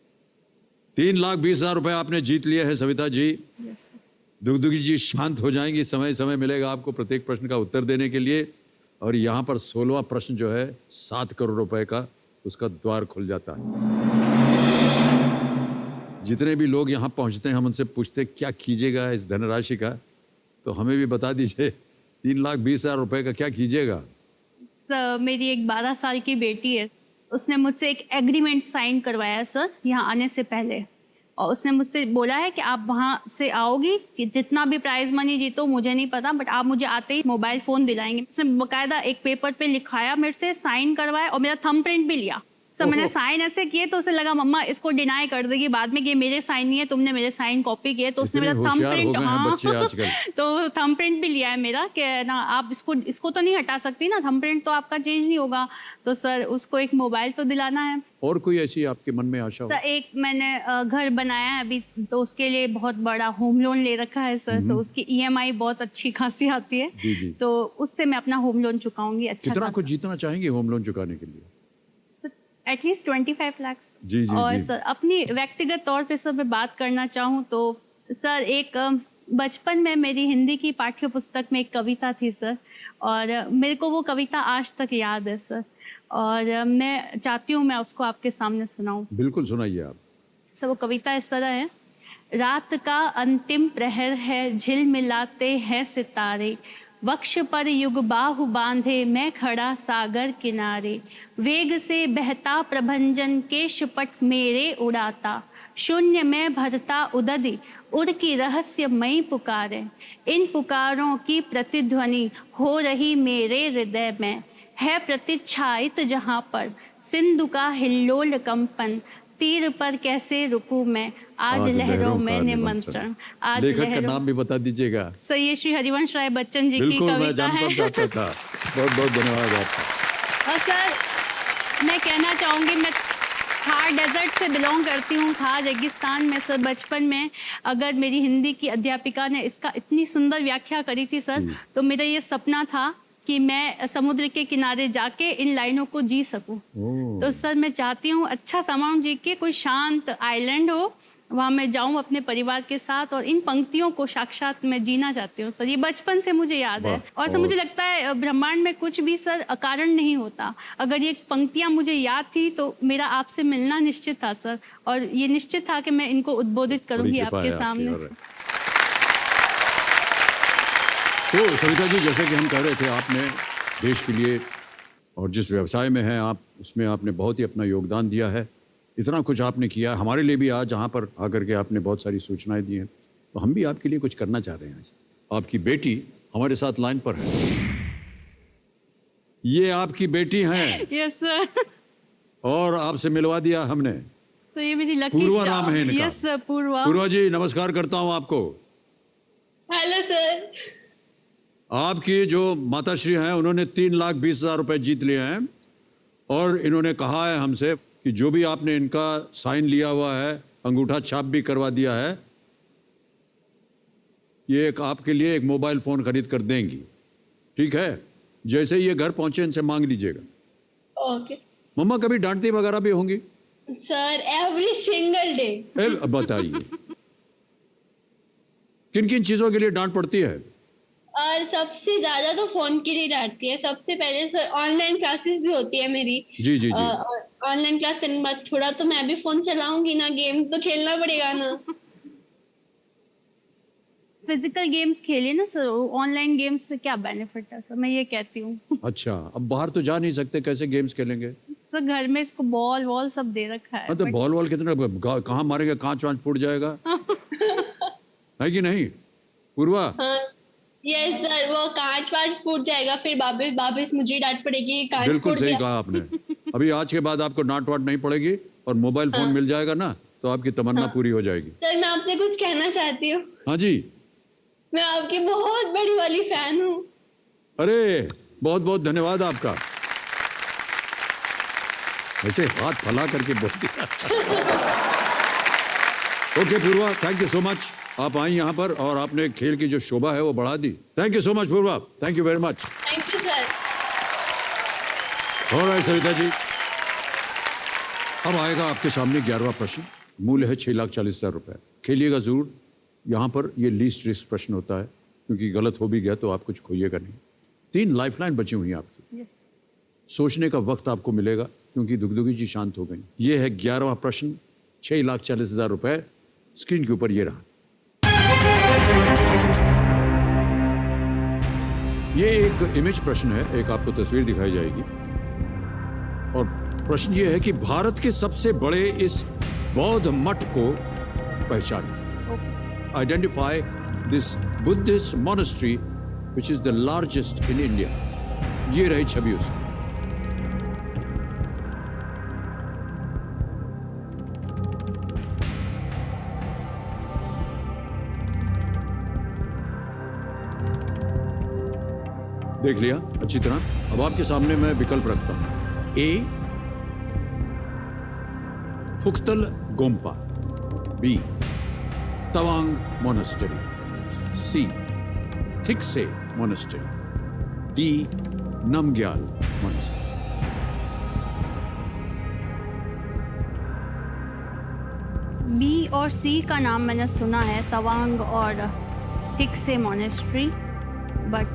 3,20,000 रुपए आपने जीत लिए हैं सविता जी। Yes sir. दुगदुगी जी शांत हो जाएंगी, समय समय मिलेगा आपको प्रत्येक प्रश्न का उत्तर देने के लिए। और यहाँ पर 16वां प्रश्न जो है 7 करोड़ रुपए का, उसका द्वार खुल जाता है। जितने भी लोग यहाँ पहुँचते हैं हम उनसे पूछते क्या कीजिएगा इस धनराशि का, तो हमें भी बता दीजिए 3,20,000 रुपए का क्या कीजिएगा? सर मेरी एक 12 साल की बेटी है, उसने मुझसे एक एग्रीमेंट साइन करवाया है सर यहाँ आने से पहले, और उसने मुझसे बोला है कि आप वहाँ से आओगी, जितना भी प्राइज मनी जीतो मुझे नहीं पता, बट आप मुझे आते ही मोबाइल फ़ोन दिलाएंगे। उसने बकायदा एक पेपर पे लिखाया, मेरे से साइन करवाया और मेरा थंब प्रिंट भी लिया। सर मैंने साइन ऐसे किए तो उसे लगा मम्मा इसको डिनाई कर देगी बाद में कि ये मेरे साइन नहीं है, तुमने मेरे साइन कॉपी किए। तो उसने इतने मेरा थंब होशियार हो प्रिंट, गए हैं बच्चे आजकल। तो थंब प्रिंट भी लिया है मेरा कि ना आप इसको तो नहीं हटा सकती ना, थंब प्रिंट तो आपका चेंज नहीं होगा। तो सर उसको एक मोबाइल तो दिलाना है। और कोई ऐसी आपके मन में आशा हो? सर एक मैंने घर बनाया है अभी, तो उसके लिए बहुत बड़ा होम लोन ले रखा है सर, तो उसकी EMI बहुत अच्छी खासी आती है। जी, जी। तो उससे मैं अपना होम लोन चुकाऊंगी। अच्छा कितना खासा। कुछ जीतना चाहेंगे होम लोन चुकाने के लिए? एटलीस्ट 25 लाख। जी, जी, और जी। सर अपनी व्यक्तिगत तौर पे सर मैं बात करना चाहूँ तो सर एक बचपन में मेरी हिंदी की पाठ्य पुस्तक में एक कविता थी सर, और मेरे को वो कविता आज तक याद है सर, और मैं चाहती हूँ मैं उसको आपके सामने सुनाऊँ। बिल्कुल सुनाइए आप। सर वो कविता इस तरह है। रात का अंतिम प्रहर है, झिलमिलाते हैं सितारे, वक्ष पर युग बाहु बांधे मैं खड़ा सागर किनारे, वेग से बहता प्रभंजन केशपट मेरे उड़ाता, शून्य में भरता उदधि उड़ की रहस्यमयी पुकारे, इन पुकारों की प्रतिध्वनि हो रही मेरे हृदय में, है प्रतिच्छायित जहाँ पर सिंधु का हिल्लोल कंपन, तीर पर कैसे रुकूं मैं, आज लहरों में निमंत्रण। आज लेखक का लहरों, नाम भी बता दीजिएगा। सर ये श्री हरिवंश राय बच्चन जी की बिल्कुल, मैं कविता जानना है। चाहता था। बहुत बहुत धन्यवाद आपका। और सर मैं कहना चाहूँगी, मैं थार डेजर्ट से बिलोंग करती हूँ, थार रेगिस्तान में। सर बचपन में अगर मेरी हिंदी की अध्यापिका ने इसका इतनी सुंदर व्याख्या करी थी सर, तो मेरा ये सपना था कि मैं समुद्र के किनारे जाके इन लाइनों को जी सकूं। तो सर मैं चाहती हूँ अच्छा समाउंट जी के कोई शांत आइलैंड हो, वहाँ मैं जाऊँ अपने परिवार के साथ और इन पंक्तियों को साक्षात मैं जीना चाहती हूँ सर। ये बचपन से मुझे याद है। और सर मुझे लगता है ब्रह्मांड में कुछ भी सर अकारण नहीं होता। अगर ये पंक्तियाँ मुझे याद थी तो मेरा आपसे मिलना निश्चित था सर, और ये निश्चित था कि मैं इनको उद्बोधित करूँगी आपके सामने से। तो सविता जी, जैसे कि हम कह रहे थे, आपने देश के लिए और जिस व्यवसाय में हैं आप, उसमें आपने बहुत ही अपना योगदान दिया है। इतना कुछ आपने किया हमारे लिए भी। आज यहाँ पर आकर के आपने बहुत सारी सूचनाएं दी हैं, तो हम भी आपके लिए कुछ करना चाह रहे हैं। आज आपकी बेटी हमारे साथ लाइन पर है। ये आपकी बेटी हैं यस सर। और आपसे मिलवा दिया हमने। तो ये मेरी लकी पूर्वा नाम है इनका। यस सर, पूर्वा। पूर्वा जी, नमस्कार करता हूँ आपको। Hello sir. आपकी जो माताश्री हैं उन्होंने 3,20,000 रुपए जीत लिए हैं, और इन्होंने कहा है हमसे कि जो भी आपने इनका साइन लिया हुआ है, अंगूठा छाप भी करवा दिया है, ये एक आपके लिए एक मोबाइल फ़ोन खरीद कर देंगी। ठीक है? जैसे ही ये घर पहुंचे इनसे मांग लीजिएगा। ओके मम्मा कभी डांटती वगैरह भी होंगी? Sir, every single day. बताइए किन किन चीज़ों के लिए डांट पड़ती है? और सबसे ज्यादा तो फोन के लिए डांटती है। सबसे पहले सर ऑनलाइन क्लासेस भी होती है मेरी। जी जी जी। ऑनलाइन क्लास करने के बाद थोड़ा तो मैं भी फोन चलाऊंगी ना, गेम तो खेलना पड़ेगा ना। फिजिकल गेम्स खेलिए ना सर, ऑनलाइन गेम्स से क्या बेनिफिट है सर, मैं ये कहती हूँ। अच्छा, अब बाहर तो जा नहीं सकते, कैसे गेम्स खेलेंगे? सर घर में इसको बॉल वॉल सब दे रखा है। तो बॉल वॉल कितना, कहाँ मारेंगे? कांच वांच फूट जाएगा। है कि नहीं पूर्वा? हाँ यस सर, वो कांच वांच फूट जाएगा, फिर वापस मुझे डांट पड़ेगी, कांच बिल्कुल फूट सही गया। कहा आपने। अभी आज के बाद आपको डांट वाट नहीं पड़ेगी, और मोबाइल फोन मिल जाएगा ना, तो आपकी तमन्ना पूरी हो जाएगी। सर मैं आपसे कुछ कहना चाहती हूँ। हाँ जी। मैं आपकी बहुत बड़ी वाली फैन हूँ। अरे बहुत बहुत धन्यवाद आपका। ऐसे हाथ फैला करके बोल दिया। Okay Purva, thank you so much. आप आई यहाँ पर और आपने खेल की जो शोभा है वो बढ़ा दी। Thank you so much Purva, thank you very much. Thank you sir. Alright Savita ji, अब आएगा आपके सामने 11वां प्रश्न। मूल्य है 6,40,000 रुपए। खेलिएगा जरूर। यहाँ पर ये लीस्ट रिस्क प्रश्न होता है, क्योंकि गलत हो भी गया तो आप कुछ खोइएगा नहीं। 3 लाइफलाइन बची हुई हैं आपकी। यस। सोचने का वक्त आपको मिलेगा, क्योंकि दुगदुगी जी शांत हो गई। ये है 11वां प्रश्न, 6,40,000 रुपए। स्क्रीन के ऊपर ये रहा। ये एक इमेज प्रश्न है, एक आपको तस्वीर दिखाई जाएगी, और प्रश्न ये है कि भारत के सबसे बड़े इस बौद्ध मठ को पहचानें। Identify this Buddhist monastery which is the largest in India. ये रही छवि उसकी। देख लिया अच्छी तरह। अब आपके सामने मैं विकल्प रखता हूं। A Phuktal Gompa, B Tawang monastery, C Thiksey monastery, D Namgyal monastery. B और सी का नाम मैंने सुना है, तवांग और थिकसे मोनेस्ट्री, बट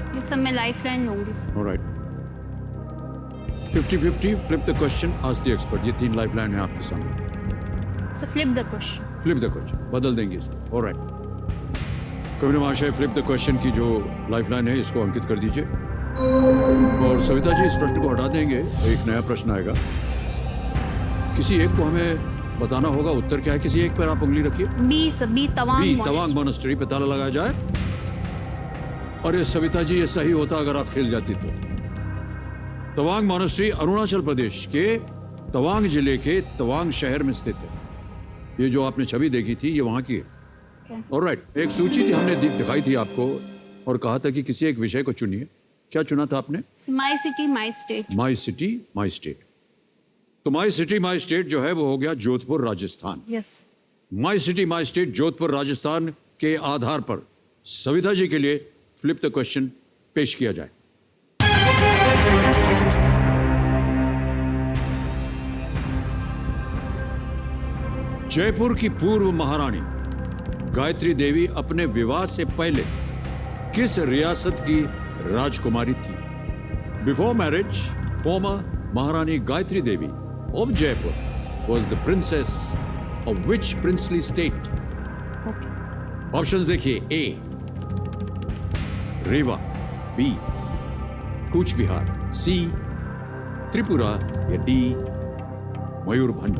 ये सब मैं लाइफलाइन लूंगी। Alright, 50-50, flip the question, ask the expert. ये 3 लाइफलाइन है आपके सामने। So flip the question. Flip the question, बदल देंगे इसको। ऑलराइट, कविता महाशय, फ्लिप द क्वेश्चन की जो लाइफलाइन है इसको अंकित कर दीजिए, और सविता जी इस प्रश्न को हटा देंगे। एक नया प्रश्न आएगा। किसी एक को हमें बताना होगा उत्तर क्या है। किसी एक पर आप उंगली रखिए। B Tawang B monastery। Tawang monastery पे ताला लगाया जाए। अरे सविता जी, ये सही होता अगर आप खेल जाती तो। तवांग मोनेस्ट्री अरुणाचल प्रदेश के तवांग जिले के तवांग शहर में स्थित है। ये जो आपने छवि देखी थी ये वहां की है। ऑलराइट, एक सूची थी हमने दिखाई थी आपको और कहा था कि किसी एक विषय को चुनिए। क्या चुना था आपने? My city my state. My city my state. तो माई सिटी माई स्टेट जो है वो हो गया Jodhpur Rajasthan. Yes. My city my state Jodhpur Rajasthan के आधार पर सविता जी के लिए फ्लिप द क्वेश्चन पेश किया जाए। जयपुर की पूर्व महारानी गायत्री देवी अपने विवाह से पहले किस रियासत की राजकुमारी थी? Before marriage, former Maharani Gayatri Devi of Jaipur was the princess of which princely state? Okay. Options देखिए। ए रीवा, बी कूच बिहार, सी त्रिपुरा या डी मयूरभंज।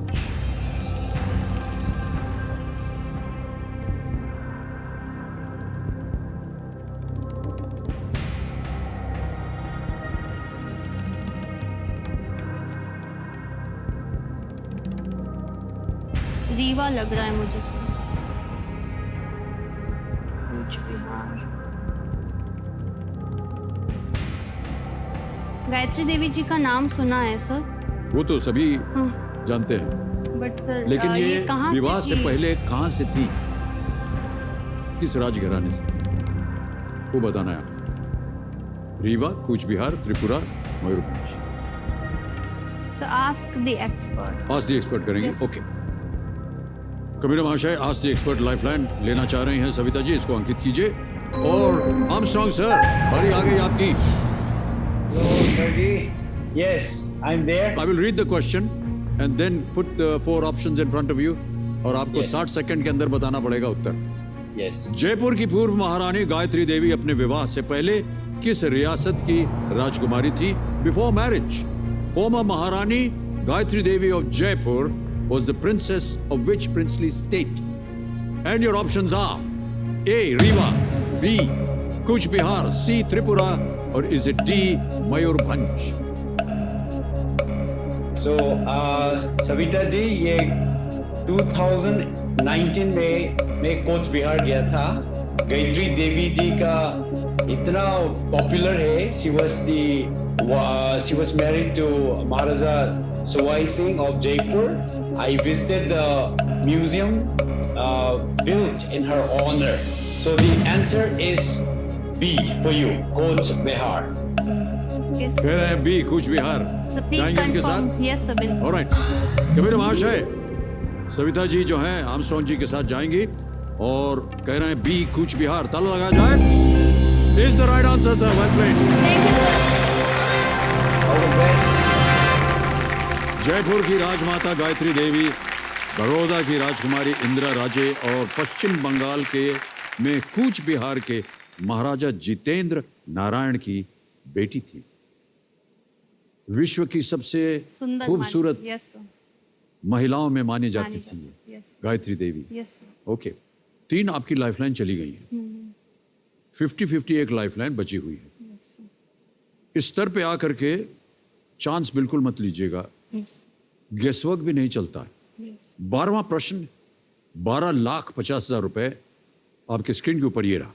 रीवा लग रहा है मुझे सर। कूच बिहार। गायत्री देवी जी का नाम सुना है सर। वो तो सभी हाँ। जानते हैं, बट सर लेकिन ये कहाँ विवाह से थी? पहले कहां से थी, किस राजघराने से थी, वो बताना है आपको। Rewa, Cooch Behar, Tripura, Mayurbhanj. Sir ask the expert. आज द एक्सपर्ट करेंगे। Yes. ओके। कबीर महाशय, आज द एक्सपर्ट लाइफलाइन लेना चाह रहे हैं सविता जी, इसको अंकित कीजिए। और आर्मस्ट्रांग सर, बारी आ गई आपकी। Hello, sir ji. Yes, I'm there. I will read the question and then put the 4 options in front of you और आपको Yes. 60 सेकंड के अंदर बताना पड़ेगा उत्तर। Yes. जयपुर की पूर्व महारानी गायत्री देवी अपने विवाह से पहले किस रियासत की राजकुमारी थी? Before marriage, former Maharani Gayatri Devi of Jaipur was the princess of which princely state? And your options are A. Rewa, B. Kuch Bihar, C. Tripura, or is it D. Mayurbhanj? So, Savita ji, ये 2019 में मैं कोच बिहार गया था। गायत्री देवी जी का इतना पॉपुलर है। she was married to Maharaja Sawai Singh of Jaipur. I visited the museum built in her honor. So the answer is B for you, Coach Bihar. Yes. कह रहे हैं B. कुछ बिहार। सर प्लीज जाएंगे उनके कंफर्म। साथ? यस सर बिल्कुल। ऑलराइट। कबीर महाशय, सविता जी जो हैं आर्मस्ट्रांग जी के साथ जाएंगी और कह रहे हैं बी. कूच बिहार। ताला लगाया जाए। Is the right answer sir. Well played. Thank you sir. All the best. Jaipur की राजमाता गायत्री देवी, बड़ौदा की राजकुमारी इंदिरा राजे और पश्चिम बंगाल के में कूच बिहार के महाराजा जितेंद्र नारायण की बेटी थी। विश्व की सबसे सुंदर खूबसूरत यस सर। महिलाओं में मानी जाती मानी थी yes Gayatri Devi. Yes sir. Okay, 3 आपकी लाइफलाइन चली गई है। 50-50 एक लाइफलाइन बची हुई है। Yes sir. इस स्तर पे आकर के चांस बिल्कुल मत लीजिएगा, यस गेसवर्क भी नहीं चलता है। यस। 12वां प्रश्न, 12,50,000 रुपए आपके स्क्रीन के ऊपर ये रहा।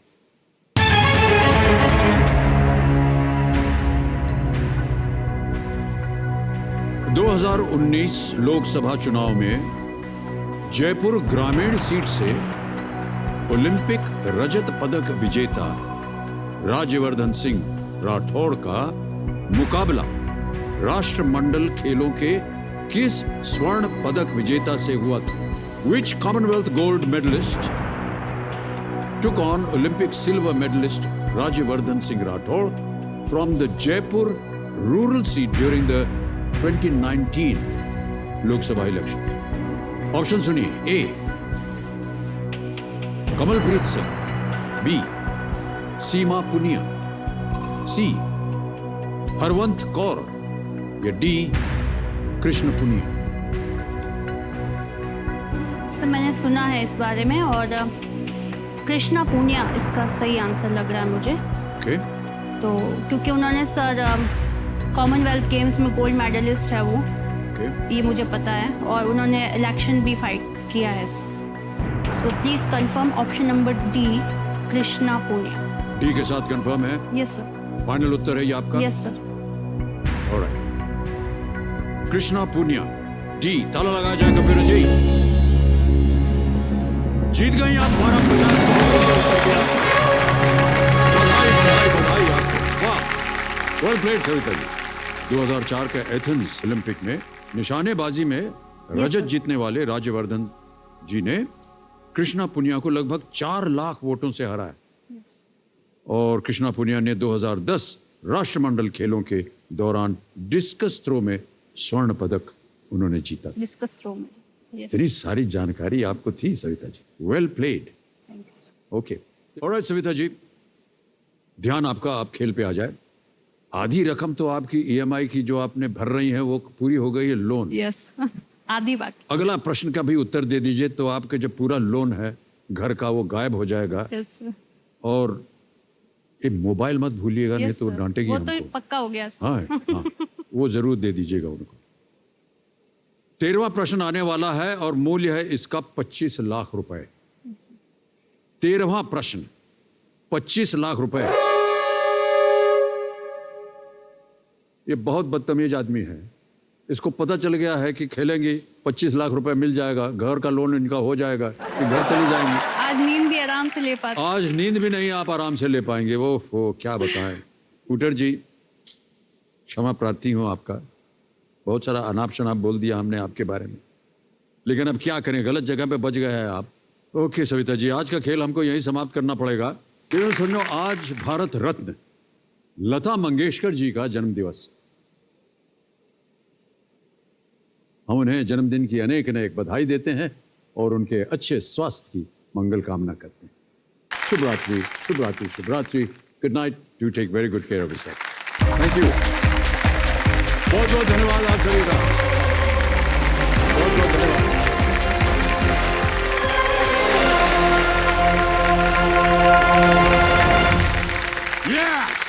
2019 लोकसभा चुनाव में जयपुर ग्रामीण सीट से ओलंपिक रजत पदक विजेता राज्यवर्धन सिंह राठौड़ का मुकाबला राष्ट्रमंडल खेलों के किस स्वर्ण पदक विजेता से हुआ था? Which Commonwealth gold medalist took on Olympic silver medalist Rajyavardhan Singh Rathore from the Jaipur rural seat during the 2019 Lok Sabha election? Option सुनिए। ए कमलप्रीत सिंह, बी सीमा पुनिया, सी हरवंत कौर या डी कृष्ण पुनिया। सर मैंने सुना है इस बारे में, और कृष्णा पूनिया इसका सही आंसर लग रहा है मुझे। ओके, तो क्योंकि उन्होंने सर कॉमनवेल्थ गेम्स में गोल्ड मेडलिस्ट है वो, ओके, ये मुझे पता है, और उन्होंने इलेक्शन भी फाइट किया है। So please confirm option number D, Krishna Poonia. D के साथ कंफर्म है? Yes sir. फाइनल उत्तर है ये आपका? Yes sir. Alright, Krishna Poonia, D. ताला लगाया जाए कंप्यूटर जी। जीत गई आप 1250। बधाई आपको, वाह, वेल प्लेड सविता जी। 2004 के एथेंस ओलंपिक में निशानेबाजी में रजत जीतने वाले राज्यवर्धन जी ने कृष्णा पुनिया को लगभग 4 लाख वोटों से हराया। और कृष्णा पुनिया ने 2010 राष्ट्रमंडल खेलों के दौरान डिस्कस थ्रो में स्वर्ण पदक उन्होंने जीता। डिस्कस थ्रो में। यस। इतनी सारी जानकारी आपको थी Savita ji, well played. Thank you sir. Okay, alright Savita ji, ध्यान आपका, आप खेल पे आ जाए। आधी रकम तो आपकी ईएमआई की जो आपने भर रही है वो पूरी हो गई है, लोन। यस आधी बाकी। अगला प्रश्न का भी उत्तर दे दीजिए तो आपके जो पूरा लोन है घर का वो गायब हो जाएगा। Yes sir. और ये मोबाइल मत भूलिएगा, नहीं यस तो सर। डांटेगी वो तो हमको। पक्का हो गया सर। हाँ हाँ, वो जरूर दे दीजिएगा उनको। 13वां प्रश्न आने वाला है और मूल्य है इसका 25 लाख रुपए। 13वां प्रश्न 25 लाख रुपए। ये बहुत बदतमीज आदमी है, इसको पता चल गया है कि खेलेंगे 25 लाख रुपए मिल जाएगा, घर का लोन इनका हो जाएगा, कि घर चली जाएंगी। आज नींद भी आराम से ले पाते। आज नींद भी नहीं आप आराम से ले पाएंगे। वो क्या बताएं। कूटर जी, क्षमा प्रार्थी हूं आपका, बहुत सारा अनाप शनाप बोल दिया हमने आपके बारे में, लेकिन अब क्या करें, गलत जगह पे बच गए हैं आप। ओके सविता जी, आज का खेल हमको यहीं समाप्त करना पड़ेगा। सुनो, आज भारत रत्न लता मंगेशकर जी का जन्मदिवस। हम उन्हें जन्मदिन की अनेक अनेक बधाई देते हैं और उनके अच्छे स्वास्थ्य की मंगल कामना करते हैं। शुभ रात्रि, शुभ रात्रि, शुभ रात्रि। Good night. Do take very good care of yourself. Thank you. बहुत बहुत धन्यवाद आप सभी का, बहुत बहुत धन्यवाद। Yes!